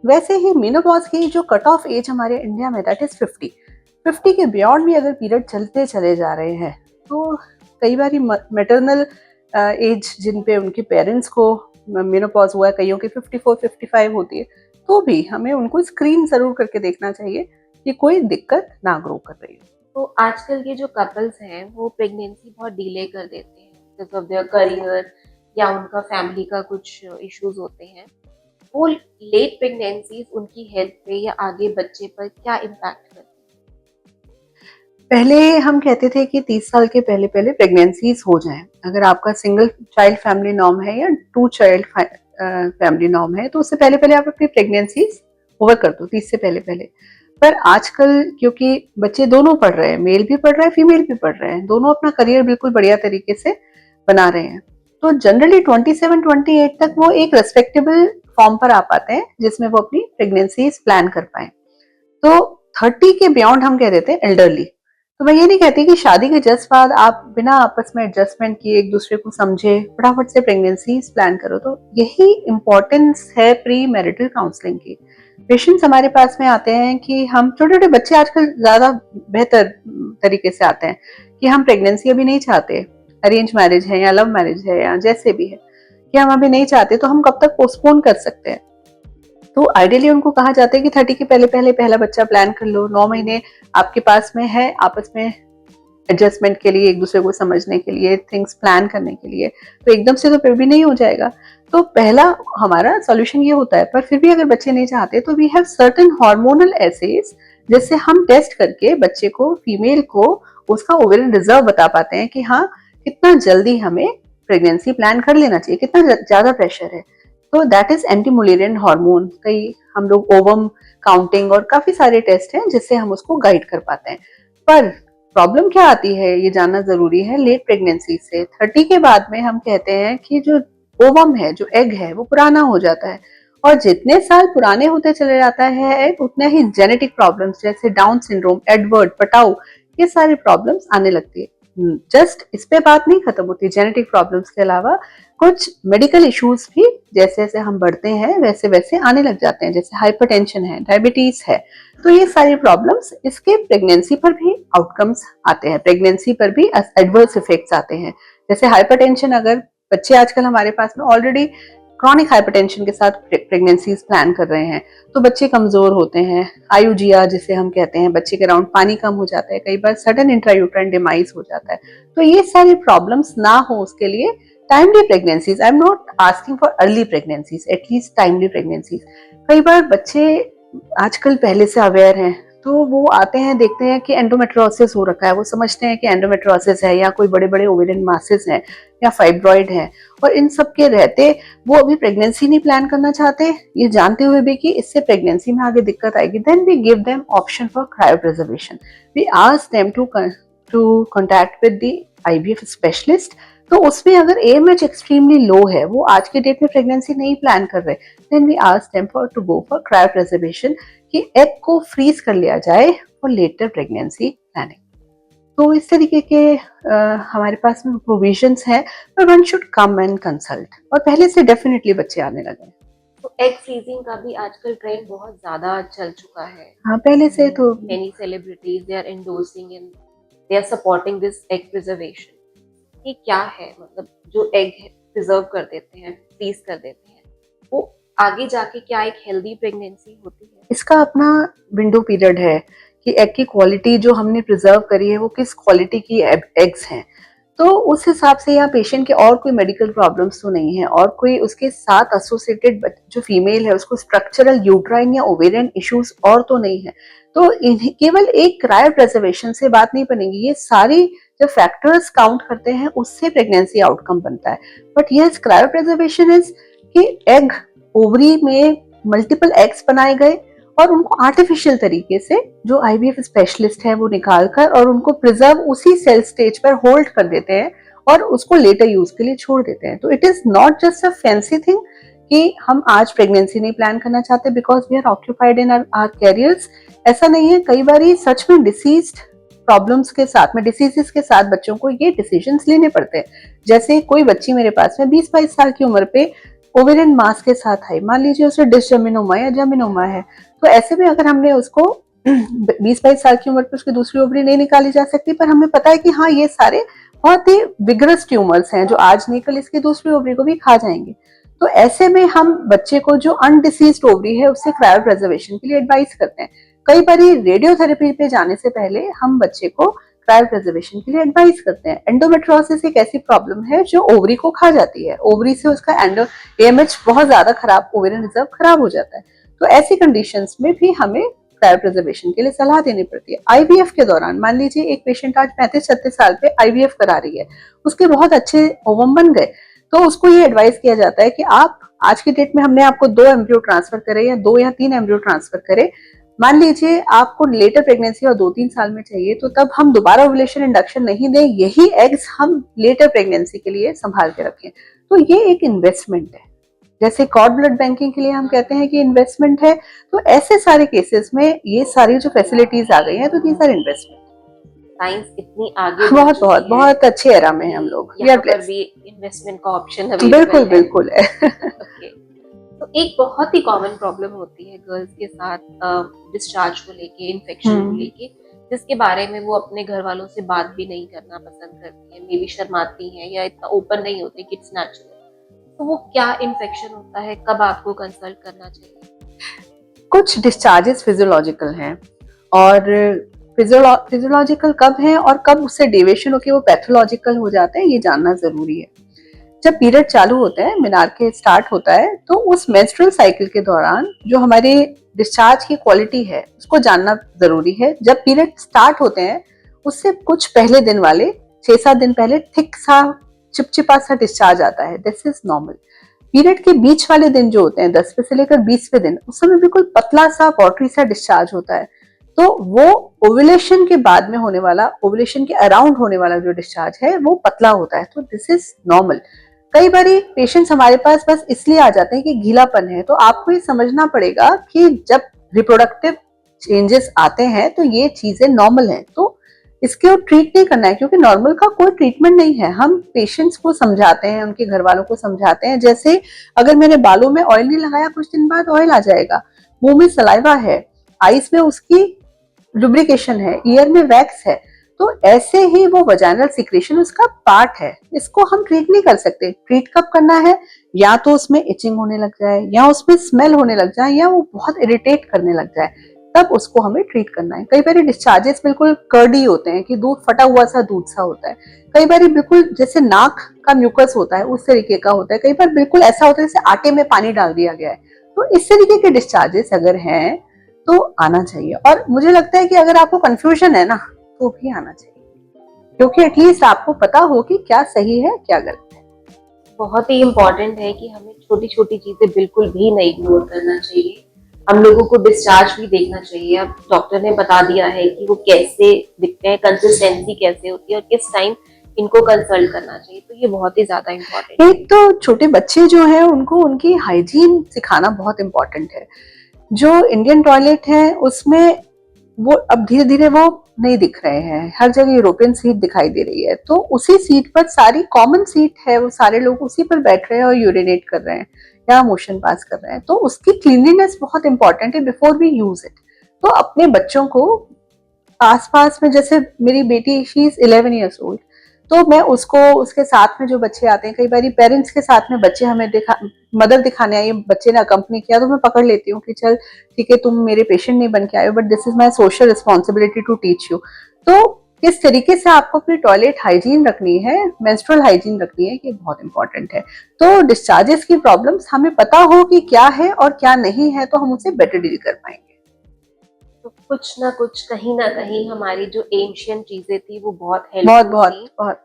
वैसे ही मेनोपॉज की जो कट ऑफ एज हमारे इंडिया में दैट इज 50 के बियॉन्ड भी अगर पीरियड चलते चले जा रहे हैं तो कई बार मैटरनल एज जिन पे उनके पेरेंट्स को मेनोपॉज हुआ है, कईयों की 54-55 होती है, तो भी हमें उनको स्क्रीन जरूर करके देखना चाहिए कि कोई दिक्कत ना ग्रो कर रही है। तो आजकल के जो कपल्स हैं वो प्रेगनेंसी बहुत डिले कर देते हैं बिकॉज ऑफ देयर करियर या उनका फैमिली का कुछ इश्यूज होते हैं। वो लेट प्रेगनेंसीज उनकी हेल्थ पे या आगे बच्चे पर क्या इम्पैक्ट करती है? पहले हम कहते थे कि 30 साल के पहले पहले प्रेगनेंसीज हो जाएं। अगर आपका सिंगल चाइल्ड फैमिली नॉर्म है या 2 चाइल्ड फैमिली नॉर्म है तो उससे पहले पहले आप अपनी प्रेगनेंसीज ओवर कर दो 30 से पहले पहले। पर आजकल क्योंकि बच्चे दोनों पढ़ रहे हैं, मेल भी पढ़ रहा है, फीमेल भी पढ़ रहे हैं, दोनों अपना करियर बिल्कुल बढ़िया तरीके से बना रहे हैं, तो जनरली 27-28 तक वो एक रेस्पेक्टेबल फॉर्म पर आ पाते हैं जिसमें वो अपनी प्रेगनेंसीज प्लान कर पाए। तो 30 के बियॉन्ड हम कह देते हैं एल्डरली। तो मैं ये नहीं कहती कि शादी के जस्ट बाद आप बिना आपस में एडजस्टमेंट किए एक दूसरे को समझे फटाफट से प्रेगनेंसी प्लान करो, तो यही इंपॉर्टेंस है प्री मैरिटल काउंसलिंग की। पेशेंट्स हमारे पास में आते हैं कि हम छोटे छोटे बच्चे आजकल ज्यादा बेहतर तरीके से आते हैं कि हम प्रेगनेंसी अभी नहीं चाहते, अरेंज मैरिज है या लव मैरिज है या जैसे भी है, कि हम अभी नहीं चाहते, तो हम कब तक पोस्टपोन कर सकते हैं। तो आइडियली उनको कहा जाता है कि 30 के पहले पहले पहला बच्चा प्लान कर लो, 9 महीने आपके पास में है आपस में एडजस्टमेंट के लिए, एक दूसरे को समझने के लिए, थिंग्स प्लान करने के लिए, तो एकदम से तो फिर भी नहीं हो जाएगा। तो पहला हमारा सॉल्यूशन ये होता है, पर फिर भी अगर बच्चे नहीं चाहते तो we have certain hormonal assays जिससे हम टेस्ट करके बच्चे को, फीमेल को, उसका ओवेरियन रिजर्व बता पाते हैं कि हाँ कितना जल्दी हमें प्रेगनेंसी प्लान कर लेना चाहिए, कितना ज्यादा प्रेशर है। तो दैट इज एंटीमुलेरियन हार्मोन। कई हम लोग ओवम काउंटिंग और काफी सारे टेस्ट हैं जिससे हम उसको गाइड कर पाते हैं। पर प्रॉब्लम क्या आती है ये जानना जरूरी है। लेट प्रेगनेंसी से 30 के बाद में हम कहते हैं कि जो ओवम है, जो एग है, वो पुराना हो जाता है, और जितने साल पुराने होते चले जाता है एग, उतने ही जेनेटिक प्रॉब्लम्स जैसे डाउन सिंड्रोम, एडवर्ड, पटाउ, ये सारी प्रॉब्लम्स आने लगती है। जस्ट इस पे बात नहीं खत्म होती, जेनेटिक प्रॉब्लम्स के अलावा कुछ मेडिकल इश्यूज भी जैसे जैसे हम बढ़ते हैं वैसे वैसे आने लग जाते हैं, जैसे हाइपरटेंशन है, डायबिटीज है। तो ये सारी प्रॉब्लम्स इसके प्रेगनेंसी पर भी आउटकम्स आते हैं, प्रेगनेंसी पर भी एडवर्स इफेक्ट्स आते हैं। जैसे हाइपरटेंशन, अगर बच्चे आजकल हमारे पास में ऑलरेडी क्रॉनिक हाइपरटेंशन के साथ प्रेगनेंसीज प्लान कर रहे हैं तो बच्चे कमजोर होते हैं, आयुजिया जिसे हम कहते हैं, बच्चे के अराउंड पानी कम हो जाता है, कई बार सडन इंट्रायूट्राइन डिमाइज हो जाता है। तो ये सारी प्रॉब्लम्स ना हो उसके लिए timely pregnancies, I am not asking for early pregnancies, at least timely pregnancies. कई बार बच्चे आजकल पहले से अवेयर हैं तो वो आते हैं, देखते हैं कि एंडोमेट्रोसिस हो रखा है, वो समझते हैं कि एंडोमेट्रोसिस है या कोई बड़े बड़े ओवेरियन मासेस हैं या फाइब्रॉइड है, और इन सब के रहते वो अभी प्रेगनेंसी नहीं प्लान करना चाहते, ये जानते हुए भी कि इससे प्रेगनेंसी में आगे दिक्कत आएगी। Then we give them option for cryopreservation. We ask them to contact with the IVF specialist. तो उसमें अगर एएमएच एक्सट्रीमली लो है, वो आज के डेट में प्रेगनेंसी नहीं प्लान कर रहे, then we ask them for to go for cryopreservation कि एग को फ्रीज कर लिया जाए फॉर लेटर प्रेगनेंसी प्लानिंग। तो इस तरीके के हमारे पास में प्रोविजंस हैं, पर one should come and consult, और पहले से डेफिनेटली बच्चे आने लगे। तो एग फ्रीजिंग का भी आजकल ट्रेंड बहुत ज्यादा चल चुका है। हाँ, पहले से तो many celebrities they are endorsing and they are supporting this egg preservation. ये क्या है, मतलब जो एग प्रिजर्व कर देते हैं, फ्रीज कर देते हैं, वो आगे जाके क्या एक हेल्दी प्रेगनेंसी होती है? इसका अपना विंडो पीरियड है कि एग की क्वालिटी जो हमने प्रिजर्व करी है वो किस क्वालिटी की एग्स हैं, तो उस हिसाब से यहाँ पेशेंट के और कोई मेडिकल प्रॉब्लम्स तो नहीं है, और कोई उसके साथ एसोसिएटेड जो फीमेल है उसको स्ट्रक्चरल यूट्राइन या ओवेरियन इश्यूज और तो नहीं है। तो केवल एक क्रायोप्रिजर्वेशन से बात नहीं बनेगी, ये सारी जो फैक्टर्स काउंट करते हैं उससे प्रेगनेंसी आउटकम बनता है। बट यस, क्रायोप्रिजर्वेशन इज कि एग ओवरी में मल्टीपल एग्स बनाए गए और उनको आर्टिफिशियल तरीके से जो आईवीएफ स्पेशलिस्ट है वो निकाल कर और उनको प्रिजर्व उसी सेल स्टेज पर होल्ड कर देते हैं और उसको लेटर यूज के लिए छोड़ देते हैं। तो it is not just a fancy thing कि हम आज प्रेगनेंसी नहीं प्लान करना चाहते because we are occupied in our careers. ऐसा नहीं है, कई बार सच में डिसीज्ड प्रॉब्लम्स के साथ में, डिसीजेस के साथ बच्चों को ये डिसीजंस लेने पड़ते हैं। जैसे कोई बच्ची मेरे पास में 20-22 साल की उम्र पे ओवेरियन मास के साथ आई, मान लीजिए उसे डिसजमिनोमा या जमिनोमा है, तो ऐसे में अगर हमने उसको 20-22 साल की उम्र पे उसकी दूसरी ओवरी नहीं निकाली जा सकती, पर हमें पता है कि हाँ ये सारे बहुत ही विग्रस ट्यूमर्स हैं जो आज नहीं कल इसकी दूसरी ओवरी को भी खा जाएंगे। तो ऐसे में हम बच्चे को जो अनडिसीज्ड ओवरी है उससे क्रायो प्रिजर्वेशन के लिए एडवाइस करते हैं। कई बार रेडियोथेरेपी पे जाने से पहले हम बच्चे को क्रायो प्रिजर्वेशन के लिए एडवाइस करते हैं। एंडोमेट्रियोसिस एक ऐसी प्रॉब्लम है जो ओवरी को खा जाती है, ओवरी से उसका एएमएच बहुत ज्यादा खराब, ओवेरियन रिजर्व खराब हो जाता है। तो ऐसी कंडीशंस में भी हमें क्रायो प्रिजर्वेशन के लिए सलाह देनी पड़ती है। आईवीएफ के दौरान मान लीजिए एक पेशेंट आज 35-36 साल पे आईवीएफ करा रही है, उसके बहुत अच्छे ओवम बन गए, तो उसको ये एडवाइस किया जाता है कि आप आज की डेट में हमने आपको 2 एम्ब्रियो ट्रांसफर करे या 2 या 3 एम्ब्रियो ट्रांसफर करे, मान लीजिए आपको लेटर प्रेगनेंसी और 2-3 साल में चाहिए, तो तब हम दोबारा ओव्यूलेशन इंडक्शन नहीं दें, यही एग्स हम लेटर प्रेगनेंसी के लिए संभाल के रखें। तो ये एक इन्वेस्टमेंट है, जैसे कॉर्ड ब्लड बैंकिंग के लिए हम कहते हैं कि इन्वेस्टमेंट है, तो ऐसे सारे केसेस में ये सारी जो फैसिलिटीज आ गई हैं तो दीज आर इन्वेस्टमेंट। साइंस इतनी आगे बहुत बहुत बहुत अच्छे एरा में हैं हम लोग, यहाँ पर भी इन्वेस्टमेंट का ऑप्शन बिल्कुल बिल्कुल है। okay. तो एक बहुत ही कॉमन प्रॉब्लम होती है गर्ल्स के साथ डिस्चार्ज को लेके, इन्फेक्शन को लेके, जिसके बारे में वो अपने घर वालों से बात भी नहीं करना पसंद करती है, मे बी शर्माती है या इतना ओपन नहीं होती कि इट्स नेचुरल। तो वो क्या इन्फेक्शन होता है, कब आपको कंसल्ट करना चाहिए? कुछ डिस्चार्जेस फिजियोलॉजिकल हैं और फिजियोलॉजिकल कब है और कब उससे डेविएशन होकर वो पैथोलॉजिकल हो जाते हैं, ये जानना जरूरी है। जब पीरियड चालू होता है, मेनार्के स्टार्ट होता है, तो उस मेंस्ट्रुअल साइकिल के दौरान जो हमारे डिस्चार्ज की क्वालिटी है उसको जानना जरूरी है। जब पीरियड स्टार्ट होते हैं उससे कुछ पहले दिन वाले 6-7 दिन पहले थिक सा चिपचिपा सा डिस्चार्ज आता है, दिस इज नॉर्मल। पीरियड के बीच वाले दिन जो होते हैं 10वें से लेकर 20वें दिन, उस समय बिल्कुल पतला सा वॉटरी सा डिस्चार्ज होता है, तो वो ओव्यूलेशन के बाद में होने वाला, ओव्यूलेशन के अराउंड होने वाला जो डिस्चार्ज है वो पतला होता है, तो दिस इज नॉर्मल। कई बार पेशेंट्स हमारे पास बस इसलिए आ जाते हैं कि गीलापन है, तो आपको ये समझना पड़ेगा कि जब रिप्रोडक्टिव चेंजेस आते हैं तो ये चीजें नॉर्मल हैं, तो इसके ट्रीट नहीं करना है, क्योंकि नॉर्मल का कोई ट्रीटमेंट नहीं है। हम पेशेंट्स को समझाते हैं, उनके घर वालों को समझाते हैं, जैसे अगर मैंने बालों में ऑयल नहीं लगाया, कुछ दिन बाद ऑयल आ जाएगा, मुंह में सलाइवा है, आईज में उसकी लुब्रिकेशन है, ईयर में वैक्स है, तो ऐसे ही वो वजाइनल सिक्रेशन उसका पार्ट है, इसको हम ट्रीट नहीं कर सकते। ट्रीट कब करना है, या तो उसमें इचिंग होने लग जाए, या उसमें स्मेल होने लग जाए, या वो बहुत इरिटेट करने लग जाए, तब उसको हमें ट्रीट करना है। कई बार डिस्चार्जेस बिल्कुल कर्डी होते हैं कि दूध फटा हुआ सा दूध सा होता है, कई बार बिल्कुल जैसे नाक का म्यूकस होता है उस तरीके का होता है, कई बार बिल्कुल ऐसा होता है जैसे आटे में पानी डाल दिया गया है। तो इस तरीके के डिस्चार्जेस अगर हैं तो आना चाहिए, और मुझे लगता है कि अगर आपको कंफ्यूजन है ना तो भी आना चाहिए, क्योंकि एटलीस्ट आपको पता हो कि क्या सही है क्या गलत है। बहुत ही इम्पोर्टेंट है कि हमें छोटी छोटी चीजें बिल्कुल भी नहीं इग्नोर करना चाहिए। हम लोगों को डिस्चार्ज भी देखना चाहिए। अब डॉक्टर ने बता दिया है कि वो कैसे दिखते हैं, कंसिस्टेंसी कैसे होती है और किस टाइम इनको कंसल्ट करना चाहिए, तो ये बहुत ही ज्यादा इम्पोर्टेंट है। एक तो छोटे बच्चे जो हैं उनको उनकी हाइजीन सिखाना बहुत इम्पोर्टेंट है। जो इंडियन टॉयलेट है उसमें वो अब धीरे धीरे वो नहीं दिख रहे हैं, हर जगह यूरोपियन सीट दिखाई दे रही है, तो उसी सीट पर सारी कॉमन सीट है, वो सारे लोग उसी पर बैठ रहे हैं और यूरिनेट कर रहे हैं या मोशन पास कर रहे हैं, तो उसकी क्लीनलीनेस बहुत इंपॉर्टेंट है बिफोर वी यूज इट। तो अपने बच्चों को आसपास में, जैसे मेरी बेटी शी इज 11 ईयर्स ओल्ड, तो मैं उसको, उसके साथ में जो बच्चे आते हैं, कई बार पेरेंट्स के साथ में बच्चे हमें मदर दिखाने आए, बच्चे ने अकम्पनी किया, तो मैं पकड़ लेती हूँ कि चल ठीक है, तुम मेरे पेशेंट नहीं बन के आए हो, but this is my social responsibility to teach you. तो किस तरीके से आपको अपनी टॉयलेट हाइजीन रखनी है, मेंस्ट्रुअल हाइजीन रखनी है, ये बहुत इंपॉर्टेंट है। तो डिस्चार्जेस की प्रॉब्लम्स हमें पता हो कि क्या है और क्या नहीं है, तो हम उसे बेटर डील कर पाएंगे। तो कुछ ना कुछ, कहीं ना कहीं हमारी जो एंशियंट चीजें थी वो बहुत बहुत बहुत बहुत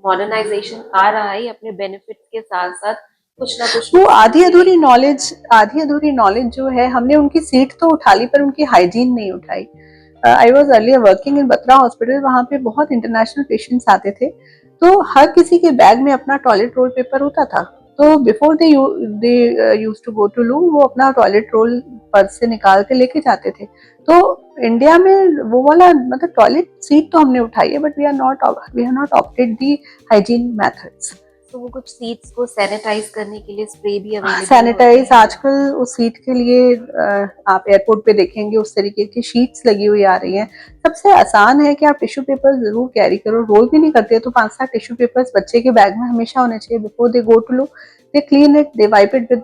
मॉडर्नाइजेशन आ रहा है अपने बेनिफिट के साथ साथ, कुछ ना कुछ वो नुकसान आधी अधूरी नॉलेज जो है, हमने उनकी सीट तो उठा ली पर उनकी हाइजीन नहीं उठाई। I was earlier working in Batra hospital, वहां पे बहुत इंटरनेशनल पेशेंट्स आते थे, तो हर किसी के बैग में अपना टॉयलेट रोल पेपर होता था। तो before they use to go to loo, वो अपना टॉयलेट रोल पर्स से निकाल के लेके जाते थे। तो इंडिया में वो वाला मतलब टॉयलेट सीट तो हमने उठाई है, but we are not opted the hygiene methods. तो वो कुछ सीट्स को सैनिटाइज करने के लिए स्प्रे भी अवेलेबल सैनिटाइज आजकल उस सीट के लिए आप एयरपोर्ट पे देखेंगे उस तरीके की शीट्स लगी हुई आ रही हैं। सबसे आसान है कि आप टिश्यू पेपर जरूर कैरी करो, रोल भी नहीं करते तो 5-7 टिश्यू पेपर्स बच्चे के बैग में हमेशा होने चाहिए। Before they go to loo, they clean it, they wipe it with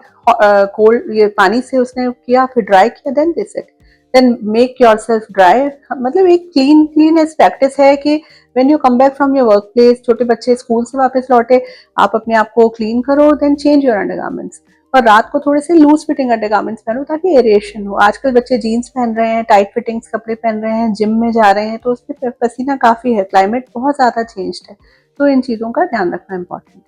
cold, ये पानी से उसने किया, फिर ड्राई किया, then they set, then make yourself dry. मतलब एक क्लीन प्रैक्टिस है कि when you come back from your work place, छोटे बच्चे स्कूल से वापस लौटे, आप अपने आप को क्लीन करो, देन चेंज योर अंडरगारमेंट्स, और रात को थोड़े से लूज फिटिंग अंडरगारमेंट्स पहनो ताकि एरेशन हो। आजकल बच्चे जीन्स पहन रहे हैं, टाइट फिटिंग्स कपड़े पहन रहे हैं, जिम में जा रहे हैं, तो उसमें पसीना काफी है, क्लाइमेट बहुत ज्यादा चेंज्ड है, तो इन चीजों का ध्यान रखना इम्पोर्टेंट है।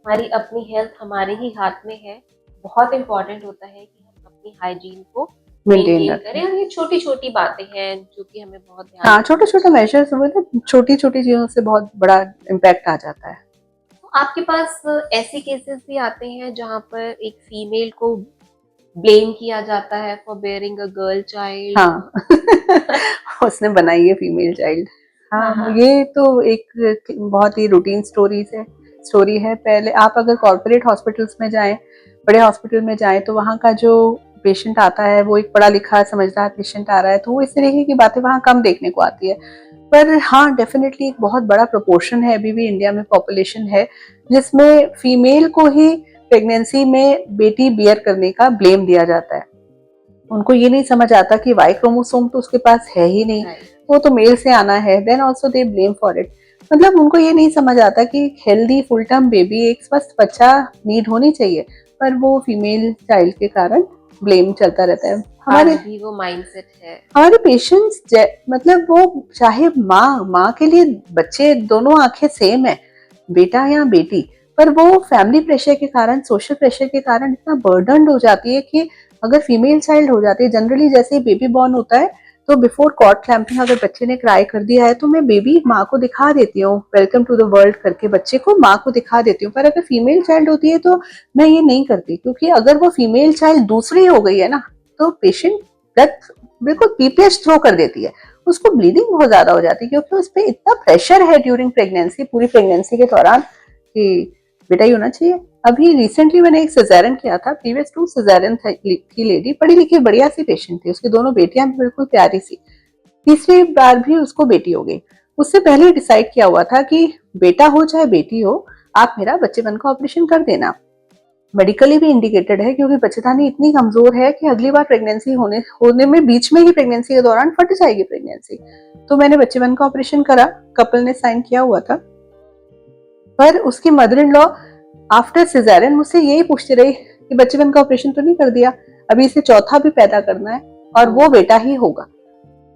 हमारी अपनी हेल्थ हमारे ही हाथ में है। बहुत इम्पोर्टेंट होता है कि हम अपनी हाइजीन को मेंटेन करें, और ये छोटी छोटी बातें हैं जो कि हमें बहुत ध्यान, हाँ, छोटे छोटे मेजर्स हुए ना, छोटी छोटी चीजों से बहुत बड़ा इम्पैक्ट आ जाता है। तो आपके पास ऐसे केसेस भी आते हैं जहाँ पर एक फीमेल को ब्लेम किया जाता है for bearing a girl child? हाँ उसने बनाई है फीमेल चाइल्ड। हाँ, हाँ। ये तो एक बहुत ही रूटीन स्टोरी है। पहले आप अगर कॉर्पोरेट हॉस्पिटल्स में जाएं, बड़े हॉस्पिटल में जाएं, तो वहाँ का जो पेशेंट आता है वो एक पढ़ा लिखा समझदार पेशेंट आ रहा है, तो वो इस तरीके की बातें वहाँ कम देखने को आती है। पर हाँ, डेफिनेटली एक बहुत बड़ा प्रोपोर्शन है अभी भी इंडिया में, पॉपुलेशन है जिसमें फीमेल को ही प्रेगनेंसी में बेटी बियर करने का ब्लेम दिया जाता है। उनको ये नहीं समझ आता कि वाई क्रोमोसोम तो उसके पास है ही नहीं, वो तो मेल से आना है, then also they blame for it. मतलब उनको ये नहीं समझ आता कि हेल्दी फुल टर्म बेबी, एक स्वस्थ बच्चा नीड होनी चाहिए, पर वो फीमेल चाइल्ड के कारण ब्लेम चलता रहता है। हमारे भी वो माइंडसेट है। हमारे पेशेंट्स मतलब वो चाहे माँ के लिए बच्चे दोनों आंखें सेम है, बेटा या बेटी, पर वो फैमिली प्रेशर के कारण, सोशल प्रेशर के कारण इतना बर्डन हो जाती है कि अगर फीमेल चाइल्ड हो जाती है, जनरली जैसे ही बेबी बॉर्न होता है तो बिफोर कॉर्ड क्लैंपिंग अगर बच्चे ने क्राई कर दिया है तो मैं बेबी माँ को दिखा देती हूँ, वेलकम टू द वर्ल्ड करके बच्चे को माँ को दिखा देती हूँ। पर अगर फीमेल चाइल्ड होती है तो मैं ये नहीं करती, क्योंकि अगर वो फीमेल चाइल्ड दूसरी हो गई है ना, तो पेशेंट ब्लड बिल्कुल पीपीएच थ्रो कर देती है, उसको ब्लीडिंग बहुत ज्यादा हो जाती है, क्योंकि उस पर इतना प्रेशर है ड्यूरिंग प्रेगनेंसी, पूरी प्रेगनेंसी के दौरान, कि बेटा ही होना चाहिए। अभी रिसेंटली मैंने एक सिजेरियन किया था, प्रीवियस टू सिजेरियन थी लेडी, पढ़ी लिखी बढ़िया सी पेशेंट थी, उसकी दोनों बेटियां भी बिल्कुल प्यारी सी, तीसरी बार भी उसको बेटी हो गई। उससे पहले डिसाइड किया हुआ था कि बेटा हो चाहे बेटी हो, आप मेरा बच्चेपन का ऑपरेशन कर देना, मेडिकली भी इंडिकेटेड है, क्योंकि बच्चेदानी इतनी कमजोर है कि अगली बार प्रेगनेंसी होने में बीच में ही प्रेगनेंसी के दौरान फट जाएगी प्रेगनेंसी। तो मैंने बच्चेपन का ऑपरेशन करा, कपल ने साइन किया हुआ था, पर उसकी mother in law after caesarean मुझसे यही पूछती रही कि बच्चेपन का ऑपरेशन तो नहीं कर दिया, अभी इसे चौथा भी पैदा करना है और वो बेटा ही होगा।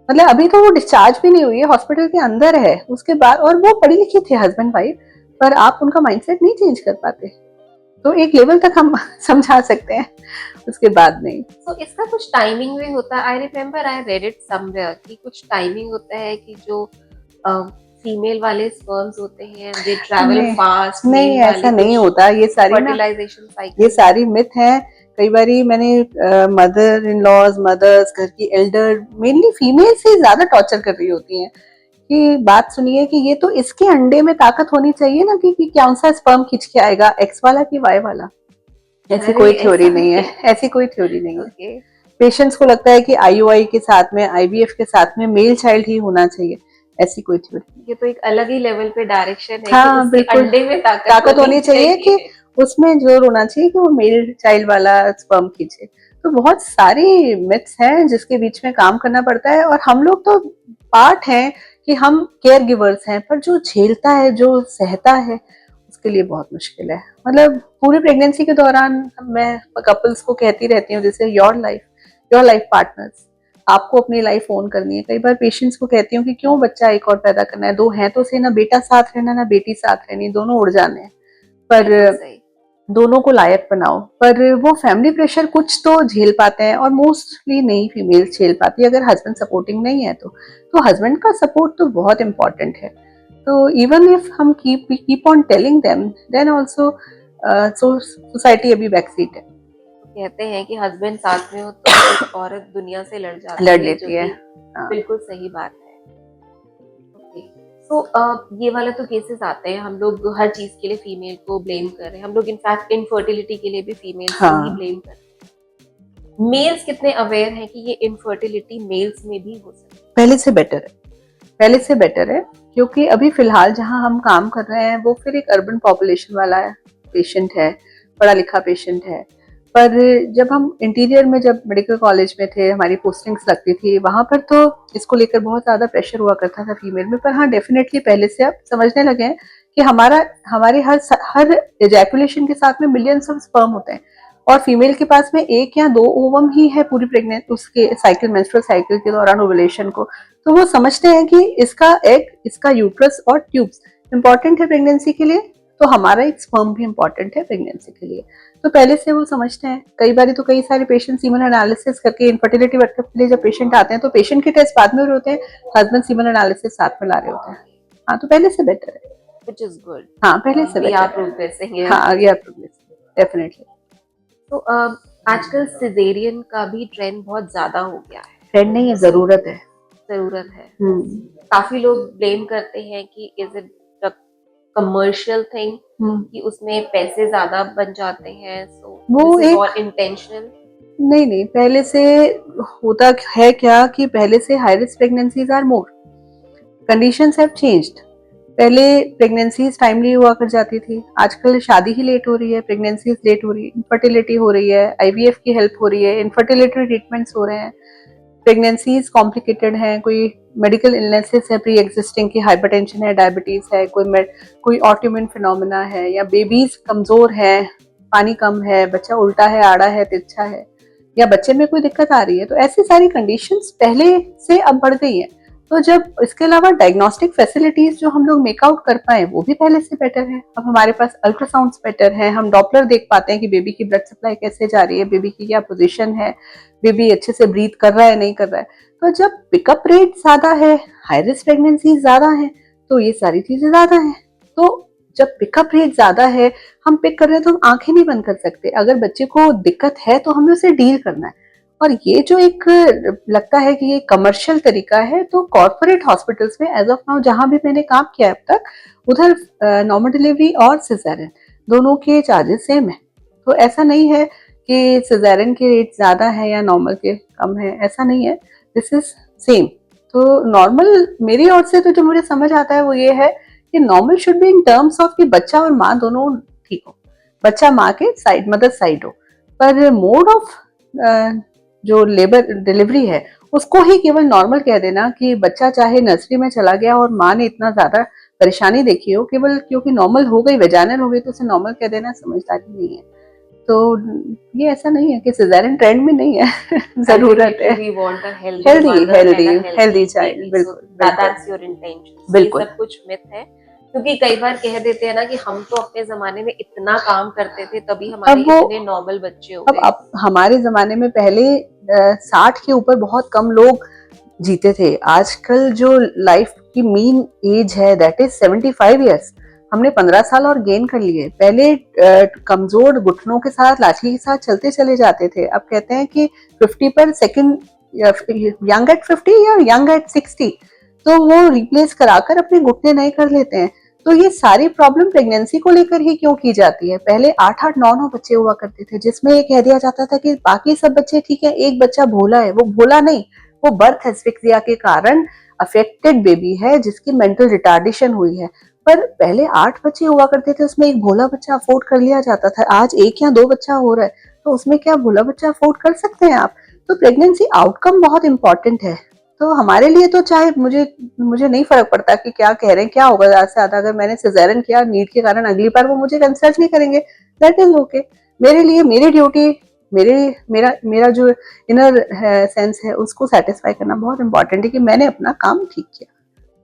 मतलब अभी तो वो डिस्चार्ज भी नहीं हुई है, हॉस्पिटल के अंदर है, उसके बाद, और वो पढ़ी लिखी थे हस्बैंड वाइफ, पर आप उनका माइंडसेट नहीं चेंज कर पाते। तो एक लेवल तक हम समझा सकते हैं, उसके बाद नहीं। तो इसका कुछ टाइमिंग भी होता है? I remember I read it somewhere कि कुछ टाइमिंग होता है कि जो फीमेल वाले स्पर्म्स होते हैं दे ट्रैवल फास्ट, नहीं ऐसा नहीं होता, ये सारी फर्टिलाइजेशन साइकिल, ये सारी मिथ है। कई बारी मैंने मदर इन लॉज, मदर्स, घर की एल्डर, मेनली फीमेल से ज्यादा टॉर्चर कर रही होती हैं कि बात सुनिए कि ये तो इसके अंडे में ताकत होनी चाहिए ना, कि कौन सा स्पर्म खींच के आएगा, एक्स वाला कि वाई वाला। ऐसी कोई थ्योरी नहीं है, ऐसी कोई थ्योरी नहीं है। पेशेंट्स को लगता है कि आईयूआई के साथ में, आईवीएफ के साथ में मेल चाइल्ड ही होना चाहिए, ऐसी कोई थ्योरी। ये तो एक अलग ही लेवल पे डायरेक्शन है। हाँ, कि बिल्कुल अंडे में ताकत होनी चाहिए कि उसमें जोर होना चाहिए कि वो मेल चाइल्ड वाला स्पर्म खींचे। तो बहुत सारी मिथ्स हैं जिसके बीच में काम करना पड़ता है, और हम लोग तो पार्ट हैं कि हम केयर गिवर्स हैं, पर जो झेलता है, जो सहता है, उसके लिए बहुत मुश्किल है। मतलब पूरी प्रेगनेंसी के दौरान मैं कपल्स को कहती रहती हूँ, जैसे योर लाइफ पार्टनर्स, आपको अपनी लाइफ ओन करनी है। कई बार पेशेंट्स को कहती हूँ कि क्यों बच्चा एक और पैदा करना है, दो हैं तो सही ना, बेटा साथ रहना ना बेटी साथ रहनी, दोनों उड़ जाने हैं। पर दोनों को लायक बनाओ, पर वो फैमिली प्रेशर कुछ तो झेल पाते हैं और मोस्टली नहीं फीमेल्स झेल पाती अगर हस्बैंड सपोर्टिंग नहीं है तो हस्बैंड का सपोर्ट तो बहुत इंपॉर्टेंट है। तो इवन इफ हम keep on telling them then also society अभी बैक सीट है। कहते हैं कि हस्बैंड साथ में हो तो एक औरत दुनिया से लड़ जाती लड़ है, लेती जो है। कि हाँ। बिल्कुल सही बात है। ओके, तो ये वाले तो केसेस आते हैं, हम लोग हर चीज के लिए फीमेल को ब्लेम कर रहे हैं, हम लोग इनफैक्ट इनफर्टिलिटी के लिए भी फीमेल्स को ही हाँ, ब्लेम कर रहे हैं। मेल्स कितने अवेयर हैं कि ये इनफर्टिलिटी मेल्स में भी हो सकती है? पहले से बेटर है, पहले से बेटर है, क्योंकि अभी फिलहाल जहां हम काम कर रहे हैं वो फिर एक अर्बन पॉपुलेशन वाला पेशेंट है, पढ़ा लिखा पेशेंट है। पर जब हम इंटीरियर में जब मेडिकल कॉलेज में थे, हमारी पोस्टिंग्स लगती थी, वहां पर तो इसको लेकर बहुत ज्यादा प्रेशर हुआ करता था फीमेल में। पर हाँ, डेफिनेटली पहले से अब समझने लगे हैं कि हमारे हर एजैकुलेशन के साथ में मिलियंस ऑफ स्पर्म होते हैं और फीमेल के पास में एक या दो ओवम ही है पूरी प्रेग्नेंट उसके साइकिल मेंस्ट्रुअल साइकिल के दौरान ओवुलेशन को। तो वो समझते हैं कि इसका एग, इसका यूट्रस और ट्यूब्स इंपॉर्टेंट है प्रेगनेंसी के लिए, तो हमारा एक स्पर्म भी इंपॉर्टेंट है प्रेगनेंसी के लिए। तो पहले से वो समझते हैं। कई बार तो कई सारे पेशेंट सीमन एनालिसिस करके इनफर्टिलिटी वर्कअप के लिए जब पेशेंट आते हैं तो पेशेंट के टेस्ट बाद में हो रहे होते हैं, हस्बैंड सीमन एनालिसिस साथ में ला रहे होते हैं। हाँ, तो पहले से बेटर है। Which is good. हाँ, पहले से वी आर बेटर है। Progressing here. हाँ, वी आर प्रोग्रेसिंग डेफिनेटली। तो आजकल सिजेरियन का भी ट्रेंड बहुत ज्यादा हो गया है। ट्रेंड नहीं है, जरूरत है। जरूरत है। हम्म। काफी लोग ब्लेम करते हैं कि is it a commercial thing, कि उसमें पैसे ज्यादा बन जाते हैं, सो वो दिस इज एक ऑल इंटेंशनल। नहीं नहीं, पहले से होता है क्या कि पहले से high risk pregnancies are more, conditions have changed. पहले प्रेगनेंसीज टाइमली हुआ कर जाती थी, आजकल शादी ही लेट हो रही है, प्रेगनेंसीज लेट हो रही है, इनफर्टिलिटी हो रही है, आईवीएफ की हेल्प हो रही है, इनफर्टिलिटी ट्रीटमेंट्स हो रहे हैं, प्रेगनेंसीज कॉम्प्लिकेटेड हैं, कोई मेडिकल इलनेसेस है प्री एग्जिस्टिंग की, हाइपरटेंशन है, डायबिटीज है, कोई ऑटोइम्यून फिनोमेना है, या बेबीज कमजोर है, पानी कम है, बच्चा उल्टा है, आड़ा है, तिरछा है, या बच्चे में कोई दिक्कत आ रही है, तो ऐसी सारी कंडीशंस पहले से अब बढ़ गई हैं। तो जब इसके अलावा डायग्नोस्टिक फैसिलिटीज जो हम लोग मेकआउट कर पाए वो भी पहले से बेटर है। अब हमारे पास अल्ट्रासाउंड्स बेटर है, हम डॉपलर देख पाते हैं कि बेबी की ब्लड सप्लाई कैसे जा रही है, बेबी की क्या पोजीशन है, बेबी अच्छे से ब्रीथ कर रहा है नहीं कर रहा है। तो जब पिकअप रेट ज्यादा है, हाई रिस्क प्रेगनेंसी ज्यादा है, तो ये सारी चीजें ज्यादा है। तो जब पिकअप रेट ज्यादा है, हम पिक कर रहे हैं तो हम आंखें नहीं बंद कर सकते। अगर बच्चे को दिक्कत है तो हमें उसे डील करना है। और ये जो एक लगता है कि ये कमर्शियल तरीका है, तो कॉर्पोरेट हॉस्पिटल्स में एज ऑफ नाउ जहां भी मैंने काम किया अब तक, उधर नॉर्मल डिलीवरी और सिजेरियन दोनों के चार्जेस सेम है। तो ऐसा नहीं है कि सिजेरियन के रेट ज्यादा है या नॉर्मल के कम है, ऐसा नहीं है, दिस इज सेम। तो नॉर्मल मेरी ओर से तो जो मुझे समझ आता है वो ये है कि normal should be in terms of कि बच्चा और माँ दोनों ठीक हो, बच्चा माँ के साइड, मदर साइड हो। पर मोड ऑफ जो लेबर डिलीवरी है उसको ही केवल नॉर्मल कह देना कि बच्चा चाहे नर्सरी में चला गया और माँ ने इतना ज्यादा परेशानी देखी हो, केवल क्योंकि नॉर्मल हो गई, वेजाइनल हो गई, तो उसे नॉर्मल कह देना समझदारी नहीं है। तो ये ऐसा नहीं है कि सिजेरियन ट्रेंड में नहीं है जरूरत है। We want a healthy child, बिल्कुल दैट्स योर इंटेंशन। बिल्कुल। सब कुछ मिथ है, क्योंकि कई बार कह देते हैं ना कि हम तो अपने जमाने में इतना काम करते थे तभी हमारे इतने नॉर्मल बच्चे हो गए। अब हमारे जमाने में पहले 60 के ऊपर बहुत कम लोग जीते थे। आजकल जो लाइफ की मीन एज है दैट इज 75 ईयर्स। हमने 15 साल और गेन कर लिए। पहले कमजोर घुटनों के साथ, लाठी के साथ चलते चले जाते थे, अब कहते हैं कि 50 पर सेकंड, यंग एट 50 या यंग एट 60, तो वो रिप्लेस कराकर अपने घुटने नए कर लेते हैं। तो ये सारी प्रॉब्लम प्रेगनेंसी को लेकर ही क्यों की जाती है? पहले 8-8 9-9 बच्चे हुआ करते थे, जिसमें ये कह दिया जाता था कि बाकी सब बच्चे ठीक है, एक बच्चा भोला है। वो भोला नहीं, वो बर्थ एस्फिक्सिया के कारण अफेक्टेड बेबी है जिसकी मेंटल रिटार्डेशन हुई है। पर पहले 8 बच्चे हुआ करते थे, उसमें एक भोला बच्चा अफोर्ड कर लिया जाता था। आज 1 या 2 बच्चा हो रहा है, तो उसमें क्या भोला बच्चा अफोर्ड कर सकते हैं आप? तो प्रेगनेंसी आउटकम बहुत इंपॉर्टेंट है। तो हमारे लिए तो चाहे मुझे नहीं फर्क पड़ता कि क्या कह रहे हैं, क्या होगा ज्यादा से ज्यादा। अगर मैंने सिजेरियन किया नीड के कारण, अगली बार वो मुझे कंसल्ट नहीं करेंगे, दैट इज ओके। मेरे लिए मेरी ड्यूटी, मेरा जो इनर सेंस है उसको सेटिस्फाई करना बहुत इंपॉर्टेंट है कि मैंने अपना काम ठीक किया,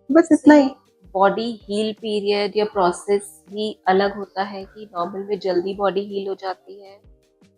बस इतना ही। बॉडी हील पीरियड या प्रोसेस भी अलग होता है कि नॉर्मल में जल्दी बॉडी हील हो जाती है,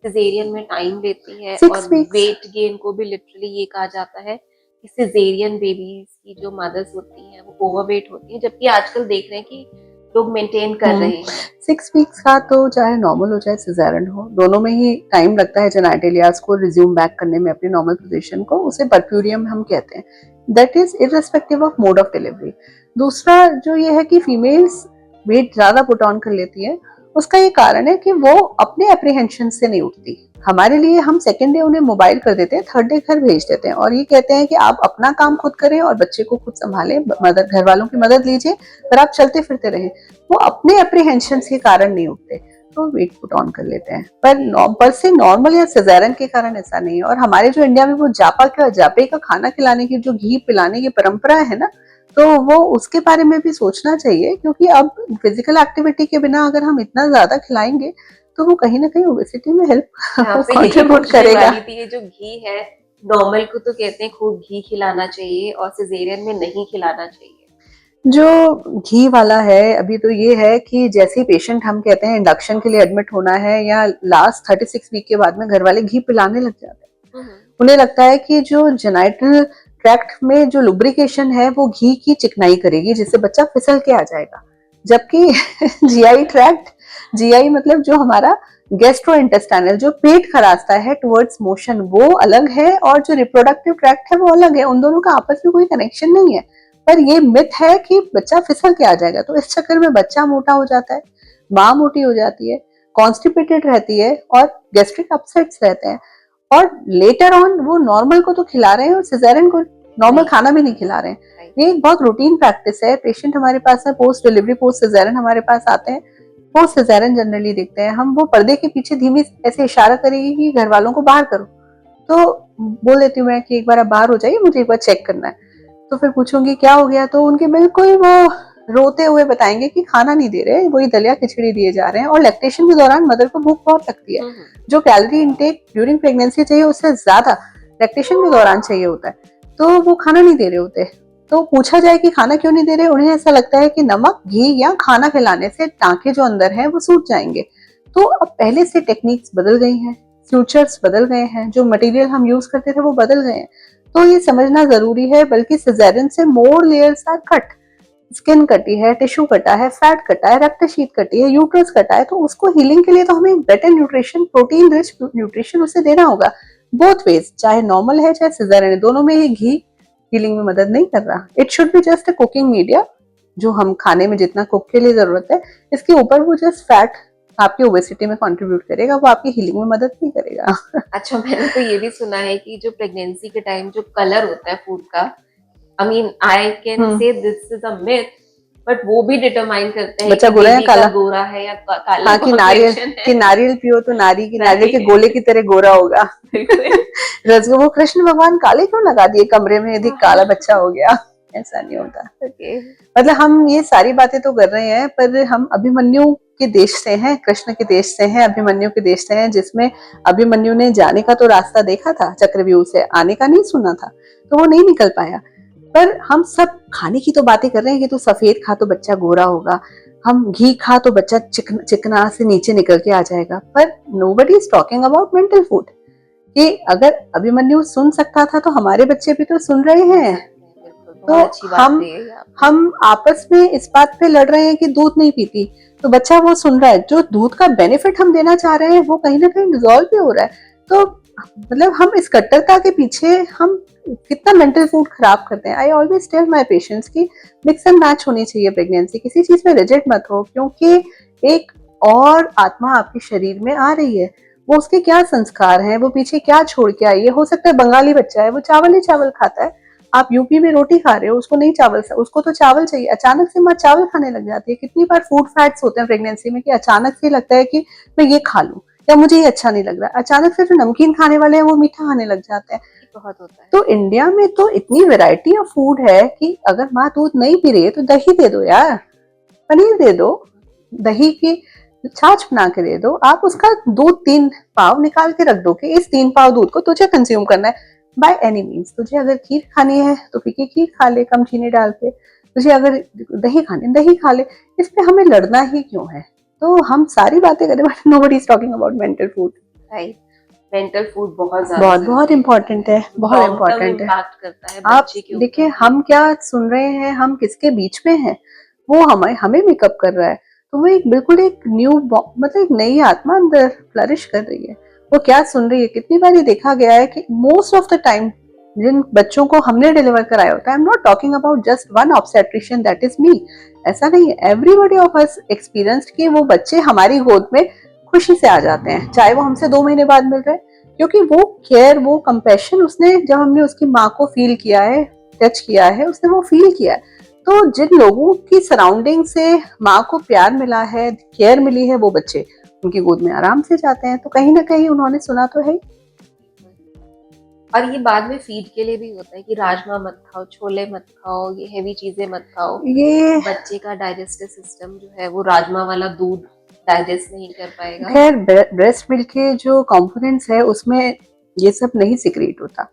सिजेरियन में टाइम लेती है? 6 और weeks। वेट गेन को भी लिटरली ये कहा जाता है कि सिजेरियन बेबीज की जो मदर्स होती हैं वो ओवरवेट होती हैं, जबकि आजकल देख रहे हैं कि लोग मेंटेन कर रहे हैं। 6 वीक्स का तो चाहे नॉर्मल हो चाहे सिजेरियन हो, दोनों में ही टाइम लगता है जेनाइटलियास को रिज्यूम बैक करने में अपनी नॉर्मल पोजीशन को। उसे परप्यूरियम हम कहते हैं। That is irrespective of mode of delivery. दूसरा जो ये है कि फीमेल्स वेट ज्यादा पुट ऑन कर लेती है, उसका ये कारण है कि वो अपने अप्रीहेंशन से नहीं उठती। हमारे लिए हम सेकेंड डे उन्हें मोबाइल कर देते हैं, थर्ड डे घर भेज देते हैं और ये कहते हैं कि आप अपना काम खुद करें और बच्चे को खुद संभालें, मदद घर वालों की मदद लीजिए, पर आप चलते फिरते रहें। वो अपने अप्रीहेंशन के कारण नहीं उठते, तो वेट पुट ऑन कर लेते हैं। पर से नॉर्मल या सिजेरियन के कारण ऐसा नहीं है। और हमारे जो इंडिया में वो जापे का खाना खिलाने की, जो घी पिलाने की परंपरा है ना, तो वो उसके बारे में भी सोचना चाहिए, क्योंकि अब फिजिकल एक्टिविटी के बिना अगर हम इतना ज्यादा खिलाएंगे तो वो कहीं ना कहीं ओबेसिटी में हेल्प कंट्रीब्यूट करेगा। ये जो घी है, नॉर्मल को तो कहते हैं खूब घी खिलाना चाहिए और सिजेरियन में नहीं खिलाना चाहिए। जो घी वाला है, अभी तो ये है कि जैसे पेशेंट हम कहते हैं इंडक्शन के लिए एडमिट होना है या लास्ट 36 वीक के बाद में घर वाले घी पिलाने लग जाते हैं। उन्हें लगता है कि जो जेनाइटल ट्रैक्ट में जो लुब्रिकेशन है वो घी की चिकनाई करेगी, जिससे बच्चा फिसल के आ जाएगा। जबकि जीआई ट्रैक्ट, जीआई मतलब जो हमारा गैस्ट्रो इंटेस्टाइनल, जो पेट का रास्ता है टुवर्ड्स मोशन, वो अलग है और जो रिप्रोडक्टिव ट्रैक्ट है वो अलग है। उन दोनों का आपस में कोई कनेक्शन नहीं है। पर ये मिथ है कि बच्चा फिसल के आ जाएगा, तो इस चक्कर में बच्चा मोटा हो जाता है, माँ मोटी हो जाती है, कॉन्स्टिपेटेड रहती है और गैस्ट्रिक अपसेट्स रहते हैं। और लेटर ऑन वो नॉर्मल को तो खिला रहे हैं और सिजेरियन को नॉर्मल खाना भी नहीं खिला रहे हैं। ये एक बहुत रूटीन प्रैक्टिस है। पेशेंट हमारे पास है पोस्ट डिलीवरी, पोस्ट सिजेरियन हमारे पास आते हैं, पोस्ट सिजेरियन जनरली देखते हैं हम, वो पर्दे के पीछे धीमी ऐसे इशारा करेगी कि घर वालों को बाहर करो, तो बोल देती हूँ मैं कि एक बार आप बाहर हो जाइए, मुझे एक बार चेक करना है। तो फिर पूछूंगी क्या हो गया, तो उनके बिल्कुल वो रोते हुए बताएंगे कि खाना नहीं दे रहे, वही दलिया खिचड़ी दिए जा रहे हैं। और लैक्टेशन के दौरान मदर को भूख बहुत लगती है, जो कैलोरी इंटेक ड्यूरिंग प्रेगनेंसी चाहिए उससे ज्यादा लैक्टेशन के दौरान चाहिए होता है, तो वो खाना नहीं दे रहे होते। तो पूछा जाए कि खाना क्यों नहीं दे रहे, उन्हें ऐसा लगता है कि नमक, घी या खाना खिलाने से टांके जो अंदर हैं वो सूख जाएंगे। तो अब पहले से टेक्निक्स बदल गई हैं, फ्यूचर्स बदल गए हैं, जो मटेरियल हम यूज करते थे वो बदल गए हैं, तो ये समझना जरूरी है। बल्कि सिजेरियन से मोर लेयर्स आर कट, स्किन कटी है, टिश्यू कटा है, फैट कटा है, रक्त शीत कटी है, यूट्रस कटा है, तो उसको हीलिंग के लिए तो हमें better nutrition, protein rich nutrition उसे देना होगा। बोथ वेज, चाहे नॉर्मल है चाहे सिजेरियन है, दोनों में ये घी हीलिंग में मदद नहीं कर रहा। It should be just a cooking media, जो हम खाने में जितना कुक के लिए जरूरत है, इसके ऊपर वो जस्ट फैट आपकी ओबेसिटी में कंट्रीब्यूट करेगा, वो आपकी हीलिंग में मदद नहीं करेगा। अच्छा, मैंने तो ये भी सुना है कि जो प्रेगनेंसी के टाइम जो कलर होता है फूड का, I mean I can say this is a myth, but वो भी डिटरमाइन करते हैं बच्चा कि गोरा है बेबी काला, का गोरा है या काला। हाँ, कि नारियल पियो तो नारियल के गोले की तरह गोरा होगा। रसगुल्ला, वो कृष्ण भगवान काले क्यों लगा दिए कमरे में यदि काला बच्चा हो गया, ऐसा नहीं होता। मतलब हम ये सारी बातें तो कर रहे हैं, पर हम अभिमन्यु के देश से हैं, कृष्ण के देश से हैं, अभिमन्यु के देश से हैं, जिसमें अभिमन्यु ने जाने का तो रास्ता देखा था, चक्रव्यूह से आने का नहीं सुना था, तो वो नहीं निकल पाया। पर हम सब खाने की तो बातें कर रहे हैं कि तू सफेद खा तो बच्चा गोरा होगा, हम घी खा तो बच्चा चिकना से नीचे निकल के आ जाएगा, पर nobody is talking about mental food, कि अगर अभिमन्यु सुन सकता था तो हमारे बच्चे भी तो सुन रहे हैं। तो हम आपस में इस बात पे लड़ रहे हैं कि दूध नहीं पीती, तो बच्चा वो सुन रहा है, जो दूध का बेनिफिट हम देना चाह रहे हैं वो कहीं ना कहीं डिसॉल्व भी हो रहा है। तो मतलब हम इस कट्टरता के पीछे हम कितना मेंटल फूड खराब करते हैं। I always tell my patients की मिक्स एंड मैच होनी चाहिए प्रेगनेंसी, किसी चीज में रिजिड मत हो, क्योंकि एक और आत्मा आपके शरीर में आ रही है, वो उसके क्या संस्कार हैं, वो पीछे क्या छोड़ के आई है। हो सकता है बंगाली बच्चा है, वो चावल ही चावल खाता है, आप यूपी में रोटी खा रहे हो, उसको नहीं चावल, उसको तो चावल चाहिए। अचानक से माँ चावल खाने लग जाती है। कितनी बार फूड फैट्स होते हैं प्रेगनेंसी में कि अचानक से लगता है कि मैं ये खा लूं या मुझे ये अच्छा नहीं लग रहा, अचानक से जो नमकीन खाने वाले हैं वो मीठा खाने लग जाते हैं। बहुत होता है। तो इंडिया में तो इतनी वैरायटी ऑफ फूड है कि अगर माँ दूध नहीं पी रही है तो दही दे दो यार, पनीर दे दो, दही की छाछ बना के दे दो, आप उसका दूध 3 पाव निकाल के रख दो कि इस 3 पाव दूध को तुझे कंज्यूम करना है बाय एनी मीन्स। तुझे अगर खीर खानी है तो फीकी खीर खा ले, कम चीनी डाल के, तुझे अगर दही खाने दही खा ले, इस पे हमें लड़ना ही क्यों है? तो हम सारी बातें करें but nobody is talking about mental food. Right, mental food बहुत ज्यादा बहुत बहुत इम्पोर्टेंट है, बहुत इम्पोर्टेंट है। इम्पैक्ट करता है आप बच्चे के ऊपर। देखिए हम क्या सुन रहे हैं, हम किसके बीच में हैं, वो हमें हमें मेकअप कर रहा है। तो वो एक बिल्कुल एक न्यू मतलब एक नई आत्मा अंदर फ्लरिश कर रही है। वो क्या सुन रही है, कितनी बार ये देखा गया है कि मोस्ट ऑफ द टाइम जिन बच्चों को हमने डिलीवर कराया होता है, I am not talking about just one obstetrician that is me, ऐसा नहीं है, एवरीबॉडी ऑफ अस एक्सपीरियंस्ड कि वो बच्चे हमारी गोद में खुशी से आ जाते हैं, चाहे वो हमसे 2 महीने बाद मिल रहे हैं, क्योंकि वो केयर, वो कंपैशन उसने, जब हमने उसकी माँ को फील किया है, टच किया है, उसने वो फील किया है। तो जिन लोगों की सराउंडिंग से माँ को प्यार मिला है, केयर मिली है, वो बच्चे उनकी गोद में आराम से जाते हैं। तो कहीं ना कहीं उन्होंने सुना तो है। और ये बाद में फीड के लिए भी होता है कि राजमा मत खाओ, छोले मत खाओ, ये हेवी चीजें मत खाओ। ये बच्चे का डाइजेस्टिव सिस्टम जो है वो राजमा वाला दूध डाइजेस्ट नहीं कर पाएगा। खैर ब्रेस्ट मिल्क के जो कंपोनेंट्स है उसमें ये सब नहीं सिक्रीट होता।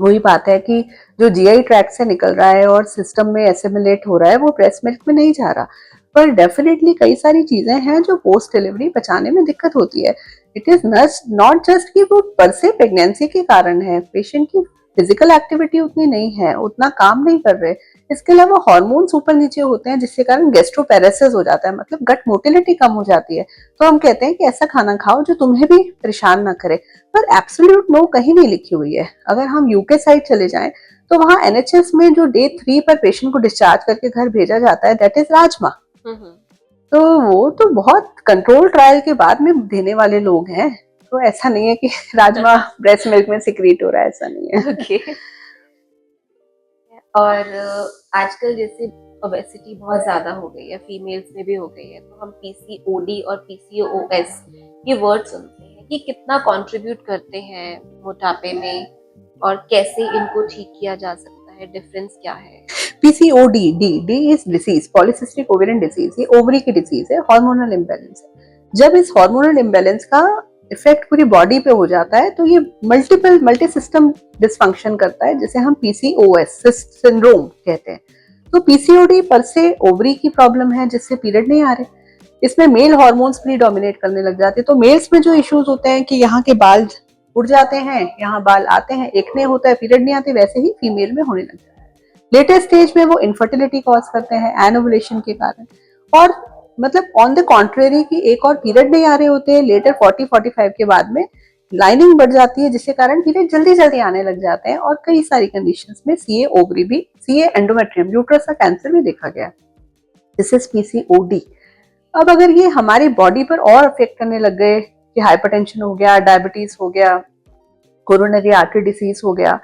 वही बात है कि जो जीआई ट्रैक से निकल रहा है और सिस्टम में एसिमिलेट हो रहा है, वो ब्रेस्ट मिल्क में नहीं जा रहा। पर डेफिनेटली कई सारी चीजें हैं जो पोस्ट डिलीवरी पचाने में दिक्कत होती है। इट इज नॉट जस्ट कि वो पर से प्रेगनेंसी के कारण है, पेशेंट की फिजिकल एक्टिविटी उतनी नहीं है, उतना काम नहीं कर रहे। इसके अलावा हार्मोन्स ऊपर नीचे होते हैं जिसके कारण गैस्ट्रोपेरेसिस हो जाता है, मतलब गट मोटिलिटी कम हो जाती है। तो हम कहते हैं कि ऐसा खाना खाओ जो तुम्हें भी परेशान ना करे, पर एब्सोल्यूट नो कहीं नहीं लिखी हुई है। अगर हम यूके साइड चले जाएं तो वहां एनएचएस में जो डे 3 पर पेशेंट को डिस्चार्ज करके घर भेजा जाता है, दैट इज राजमा। तो वो तो बहुत कंट्रोल ट्रायल के बाद में देने वाले लोग हैं। तो ऐसा नहीं है कि राजमा ब्रेस्ट मिल्क में सिक्रीट हो रहा है, ऐसा नहीं है। ओके। और आजकल जैसे ओबेसिटी बहुत ज्यादा हो गई है, फीमेल्स में भी हो गई है, तो हम पीसीओडी और पीसीओएस ये वर्ड सुनते हैं कि कितना कंट्रीब्यूट करते हैं मोटापे में और कैसे इनको ठीक किया जा सकता है, डिफरेंस क्या है? PCOD, D is disease, polycystic ovarian disease. ये ओवरी की डिसीज है, हार्मोनल इम्बैलेंस है। जब इस हार्मोनल इम्बैलेंस का इफेक्ट पूरी बॉडी पे हो जाता है तो ये मल्टी सिस्टम डिसफंक्शन करता है, जिसे हम पीसीओएस सिंड्रोम कहते हैं। तो पीसीओडी पर से ओवरी की प्रॉब्लम है जिससे पीरियड नहीं आ रहे। इसमें मेल हार्मोन्स प्री डोमिनेट करने लग जाते हैं। तो मेल्स में जो इश्यूज होते हैं कि यहाँ के बाल उड़ जाते हैं, यहाँ बाल आते हैं, एक्ने होता है, पीरियड नहीं आते, वैसे ही फीमेल में होने लग जाता है। लेटेस्ट स्टेज में वो इनफर्टिलिटी कॉज करते हैं एनोवुलेशन के कारण, और मतलब ऑन द कॉन्ट्रेरी कि एक और पीरियड नहीं आ रहे होते हैं, लेटर 40-45 के बाद में लाइनिंग बढ़ जाती है जिसके कारण पीरियड जल्दी जल्दी आने लग जाते हैं। और कई सारी कंडीशंस में सीए ओवरी भी, सीए एंडोमेट्रियम, यूट्रस का कैंसर भी देखा गया। This is PCOD. अब अगर ये हमारी बॉडी पर और अफेक्ट करने लग गए कि हाइपरटेंशन हो गया, डायबिटीज हो गया, कोरोनरी आर्टरी डिसीज हो गया,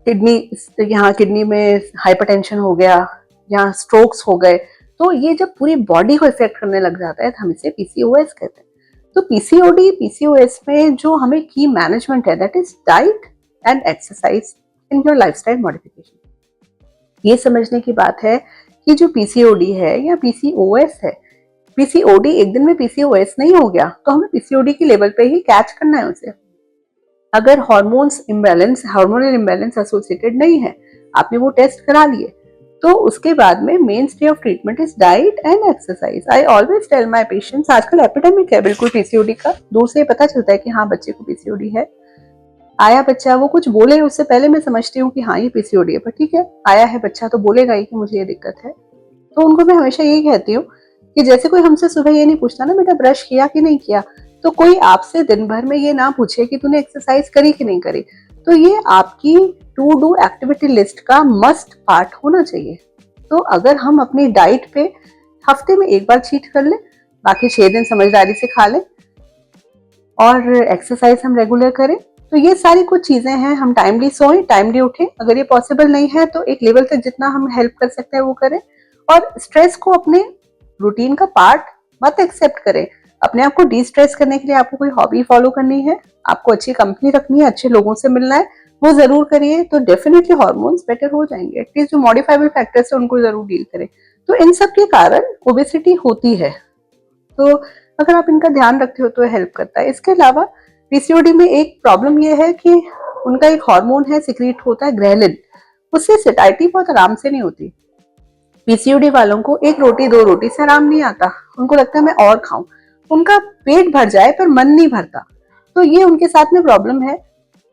किडनी, यहाँ किडनी में हाइपरटेंशन हो गया, यहाँ स्ट्रोक्स हो गए, तो ये जब पूरी बॉडी को इफेक्ट करने लग जाता है तो हम इसे पीसीओएस कहते हैं। तो पीसीओडी पीसीओएस में जो हमें की मैनेजमेंट है, that is diet and exercise in your lifestyle modification. ये समझने की बात है कि जो पीसीओडी है या पीसीओएस है, पीसीओडी एक दिन में पीसीओएस नहीं हो गया, तो हमें पीसीओडी की लेवल पे ही कैच करना है उसे। अगर हार्मोनल इम्बैलेंस एसोसिएटेड नहीं है, आपने वो टेस्ट करा लिए, तो उसके बाद में mainstay of treatment is diet and exercise. I always tell my patients, आजकल एपिडेमिक है बिल्कुल पीसीओडी का, दूर से पता चलता है कि हाँ बच्चे को पीसीओडी है। आया बच्चा, वो कुछ बोले उससे पहले मैं समझती हूँ कि हाँ ये पीसीओडी है, पर ठीक है आया है बच्चा तो बोलेगा ही कि मुझे ये दिक्कत है। तो उनको मैं हमेशा यही कहती हूँ कि जैसे कोई हमसे सुबह ये नहीं पूछता ना बेटा ब्रश किया कि नहीं किया, तो कोई आपसे दिन भर में ये ना पूछे कि तूने एक्सरसाइज करी कि नहीं करी, तो ये आपकी टू डू एक्टिविटी लिस्ट का मस्ट पार्ट होना चाहिए। तो अगर हम अपनी डाइट पे हफ्ते में एक बार चीट कर ले, बाकी 6 दिन समझदारी से खा ले, और एक्सरसाइज हम रेगुलर करें, तो ये सारी कुछ चीजें हैं। हम टाइमली सोएं, टाइमली उठें, अगर ये पॉसिबल नहीं है तो एक लेवल तक जितना हम हेल्प कर सकते हैं वो करें। और स्ट्रेस को अपने रूटीन का पार्ट मत एक्सेप्ट करें। अपने आप को डी स्ट्रेस करने के लिए आपको कोई हॉबी फॉलो करनी है, आपको अच्छी कंपनी रखनी है, अच्छे लोगों से मिलना है, वो जरूर करिए, तो डेफिनेटली हार्मोन्स बेटर हो जाएंगे। एटलीस्ट जो मॉडिफाइबल फैक्टर्स है उनको जरूर डील करें। तो इन सब के कारण ओबेसिटी होती है, तो अगर आप इनका ध्यान रखते हो तो हेल्प करता है। इसके अलावा पीसीओडी में एक प्रॉब्लम ये है कि उनका एक हार्मोन है, सिक्रीट होता है ग्रेलिन, उससे सेटाइटी बहुत आराम से नहीं होती। पीसीओडी वालों को एक रोटी दो रोटी से आराम नहीं आता, उनको लगता है मैं और खाऊं, उनका पेट भर जाए पर मन नहीं भरता, तो ये उनके साथ में प्रॉब्लम है।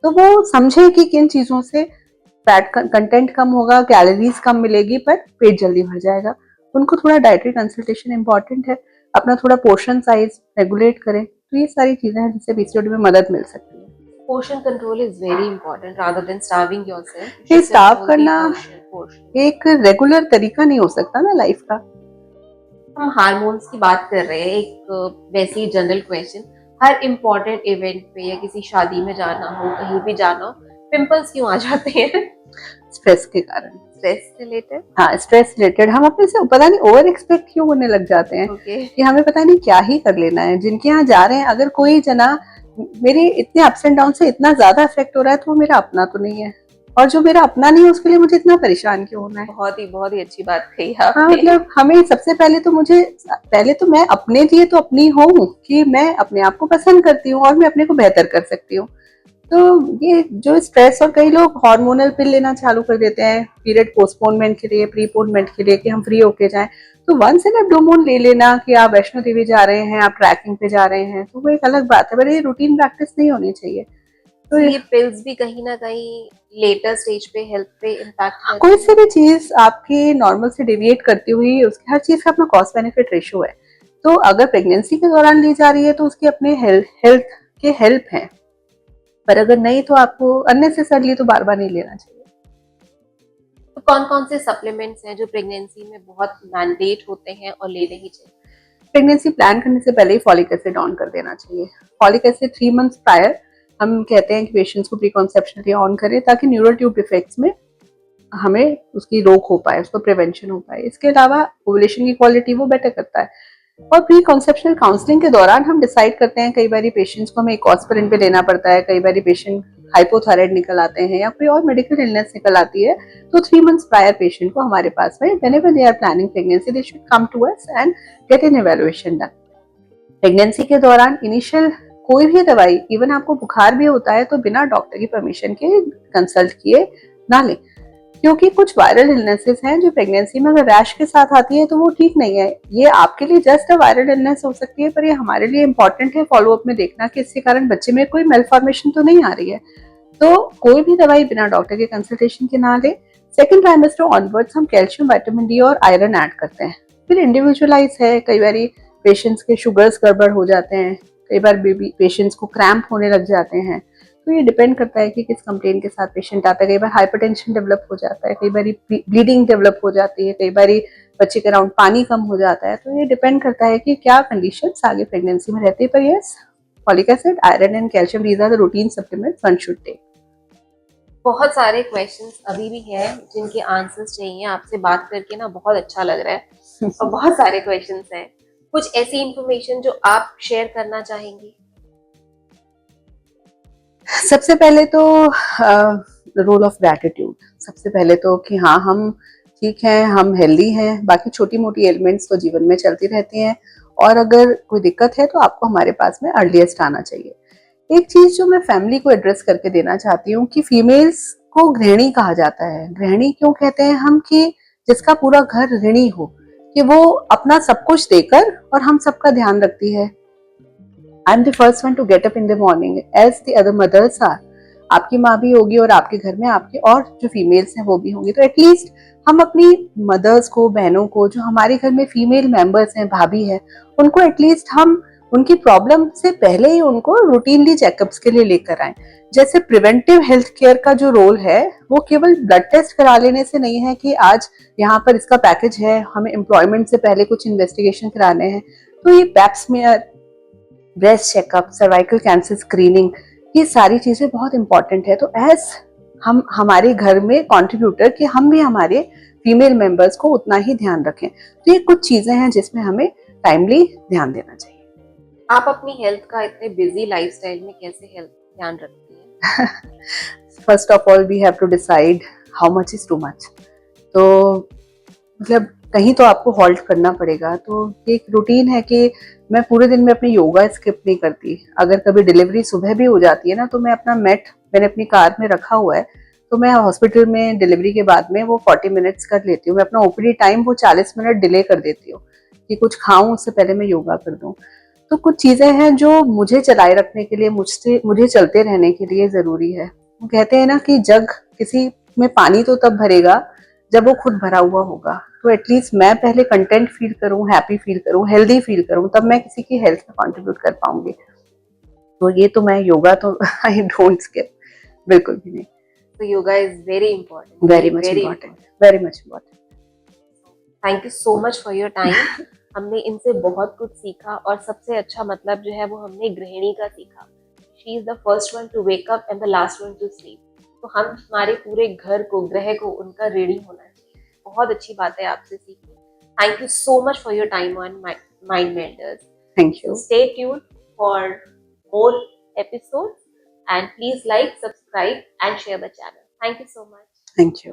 तो वो समझे कि किन चीजों से फैट कंटेंट कम होगा, कैलोरीज कम मिलेगी, पर पेट जल्दी भर जाएगा। उनको थोड़ा डाइटरी कंसल्टेशन इंपॉर्टेंट है, अपना थोड़ा पोर्शन साइज रेगुलेट करें, तो ये सारी चीजें हैं जिससे पीसीओडी में मदद मिल सकती है। Portion control is very important rather than starving yourself. ये स्टार्व करना एक रेगुलर तरीका नहीं हो सकता ना लाइफ का। हम हार्मोन्स की बात कर रहे हैं, एक वैसी जनरल क्वेश्चन, हर इम्पोर्टेंट इवेंट पे या किसी शादी में जाना हो, कहीं भी जाना हो, पिंपल्स क्यों आ जाते हैं? स्ट्रेस के कारण। Stress related? हाँ, स्ट्रेस रिलेटेड। हम अपने से पता नहीं ओवर एक्सपेक्ट क्यों होने लग जाते हैं कि हमें पता नहीं क्या ही कर लेना है। जिनके यहाँ जा रहे हैं, अगर कोई जना मेरे इतने अप्स एंड डाउन से इतना ज्यादा अफेक्ट हो रहा है तो वो मेरा अपना तो नहीं है, और जो मेरा अपना नहीं है उसके लिए मुझे इतना परेशान क्यों होना है। बहुत ही अच्छी बात कही आपने। हाँ, मतलब हमें सबसे पहले तो मैं अपने लिए तो अपनी हूँ कि मैं अपने आप को पसंद करती हूँ और मैं अपने को बेहतर कर सकती हूँ। तो ये जो स्ट्रेस, और कई लोग हार्मोनल पिल लेना चालू कर देते हैं पीरियड पोस्टपोनमेंट के लिए, प्रीपोनमेंट के लिए, कि हम फ्री होके जाएं, तो वंस इन एब्डोमोन ले लेना कि आप वैष्णो देवी जा रहे हैं, आप ट्रैकिंग पे जा रहे हैं, तो वो एक अलग बात है, पर ये रूटीन प्रैक्टिस नहीं होनी चाहिए। तो ये पिल्स भी कहीं ना कहीं लेटर स्टेज पे हेल्थ पे इम्पैक्ट करती है। कोई सी भी चीज आपकी नॉर्मल से डेविएट करती हुई, उसकी हर चीज का अपना कॉस्ट बेनिफिट रेशियो है। तो अगर प्रेगनेंसी के दौरान ली जा रही है तो उसकी अपने हेल्थ के हेल्प है, पर अगर नहीं तो आपको अननेसेसरली तो बार बार नहीं लेना चाहिए। तो कौन कौन से सप्लीमेंट्स हैं जो प्रेगनेंसी में बहुत मैंडेट होते हैं और लेने ही चाहिए? प्रेगनेंसी प्लान करने से पहले ही फॉलिक एसिड ऑन कर देना चाहिए। फॉलिक एसिड 3 मंथ्स प्रायर हम कहते हैं कि पेशेंट्स को प्रीकॉन्सेप्शनली ऑन करें, ताकि न्यूरल ट्यूब डिफेक्ट्स में हमें उसकी रोक हो पाए, उसको प्रिवेंशन हो पाए। इसके अलावा ओवुलेशन की क्वालिटी वो बेटर करता है। और प्री कॉन्सेप्शनल काउंसलिंग के दौरान हम डिसाइड करते हैं, कई बार पेशेंट्स को हमें एस्पिरिन पे लेना पड़ता है, कई बार पेशेंट हाइपोथायराइड निकल आते हैं या कोई और मेडिकल इलनेस निकल आती है, तो 3 मंथ्स प्रायर पेशेंट को हमारे पास में whenever they are planning pregnancy they should come to us and get an evaluation done. Pregnancy के दौरान इनिशियल कोई भी दवाई, इवन आपको बुखार भी होता है तो बिना डॉक्टर की परमिशन के कंसल्ट किए ना लें, क्योंकि कुछ वायरल इलनेसेस हैं जो प्रेगनेंसी में अगर रैश के साथ आती है तो वो ठीक नहीं है। ये आपके लिए जस्ट अ वायरल इलनेस हो सकती है, पर ये हमारे लिए इंपॉर्टेंट है फॉलोअप में देखना कि इसके कारण बच्चे में कोई मेलफॉर्मेशन तो नहीं आ रही है। तो कोई भी दवाई बिना डॉक्टर के कंसल्टेशन के ना ले। सेकेंड ट्राइमेस्टर ऑनवर्ड्स हम कैल्शियम, विटामिन डी और आयरन ऐड करते हैं। फिर इंडिविजुअलाइज है, कई बार पेशेंट्स के शुगर्स गड़बड़ हो जाते हैं, कई बार बेबी पेशेंट्स को क्रैम्प होने लग जाते हैं, तो ये डिपेंड करता है कि किस कंप्लेन के साथ पेशेंट आता है। कई बार हाइपरटेंशन डेवलप हो जाता है, कई बार ब्लीडिंग डेवलप हो जाती है, कई बार बच्चे के अराउंड पानी कम हो जाता है। तो ये डिपेंड करता है कि क्या कंडीशंस आगे प्रेगनेंसी में रहती है। पर yes, folic acid, iron and calcium, these are the routine supplements one should take. बहुत सारे क्वेश्चंस अभी भी हैं जिनके आंसर्स चाहिए। आपसे बात करके ना बहुत अच्छा लग रहा है और बहुत सारे क्वेश्चंस हैं। कुछ ऐसी इंफॉर्मेशन जो आप शेयर करना चाहेंगी? सबसे पहले तो रोल ऑफ ग्रैटिट्यूड, सबसे पहले तो कि हाँ, हम ठीक हैं, हम हेल्दी हैं, बाकी छोटी मोटी एलिमेंट्स तो जीवन में चलती रहती हैं, और अगर कोई दिक्कत है तो आपको हमारे पास में अर्लीस्ट आना चाहिए। एक चीज जो मैं फैमिली को एड्रेस करके देना चाहती हूँ कि फीमेल्स को गृहिणी कहा जाता है। गृहिणी क्यों कहते हैं हम? कि जिसका पूरा घर ऋणी हो, कि वो अपना सब कुछ देकर और हम सबका ध्यान रखती है। I am the first one to get up in the morning as the other mothers are. आपकी माँ भी होगी और आपके घर में आपके और जो फीमेल्स हैं वो भी होंगी, तो एटलीस्ट हम अपनी मदर्स को, बहनों को, जो हमारे घर में फीमेल मेंबर्स हैं, भाभी है, उनको एटलीस्ट हम उनकी प्रॉब्लम से पहले ही उनको रूटीनली चेकअप्स के लिए लेकर आए। जैसे प्रिवेंटिव हेल्थ केयर का जो रोल है वो केवल ब्लड टेस्ट करा लेने से नहीं है कि आज यहाँ पर इसका पैकेज है, हमें एम्प्लॉयमेंट से पहले कुछ इन्वेस्टिगेशन कराने हैं। तो ये Pap smear, breast checkup, cervical cancer screening, ये सारी चीजें बहुत इंपॉर्टेंट है। तो एज हम हमारे घर में कंट्रीब्यूटर कि हम भी हमारे फीमेल मेंबर्स को उतना ही ध्यान रखें। तो ये कुछ चीजें हैं जिसमें हमें टाइमली ध्यान देना चाहिए। आप अपनी हेल्थ का इतने बिजी लाइफस्टाइल में कैसे हेल्थ ध्यान रखती हैं? First of all we have to decide how much is too much. तो मतलब कहीं तो आपको हॉल्ट करना पड़ेगा। तो एक रूटीन है कि मैं पूरे दिन में अपनी योगा स्किप नहीं करती। अगर कभी डिलीवरी सुबह भी हो जाती है ना, तो मैं अपना मैट मैंने अपनी कार में रखा हुआ है, तो मैं हॉस्पिटल में डिलीवरी के बाद में वो 40 मिनट्स कर लेती हूँ। मैं अपना ओपीडी टाइम वो 40 मिनट डिले कर देती हूँ कि कुछ खाऊं उससे पहले मैं योगा कर दूं। तो कुछ चीजें हैं जो मुझे चलाए रखने के लिए, मुझे चलते रहने के लिए जरूरी है। वो कहते हैं ना कि जग किसी में पानी तो तब भरेगा जब वो खुद भरा हुआ होगा। तो एटलीस्ट मैं पहले कंटेंट फील करूं, हैप्पी फील करूं, हेल्दी फील करूं, तब मैं किसी की हेल्थ में कंट्रीब्यूट कर पाऊंगी। तो ये तो मैं योगा तो आई डोंट स्किप, बिल्कुल भी नहीं। So yoga is very important. Very much important, very much important. Thank you so much for your time. हमने इनसे बहुत कुछ सीखा और सबसे अच्छा मतलब जो है वो हमने गृहिणी का सीखा। She is the first one to wake up and the last one to sleep. तो हम हमारे पूरे घर को, ग्रह को उनका ऋणी होना चाहिए। बहुत अच्छी बात है आपसे सीखी। Thank you so much for your time on mind mentors. Thank you. Stay tuned for more episodes and please like, subscribe and share the channel. Thank you so much. Thank you.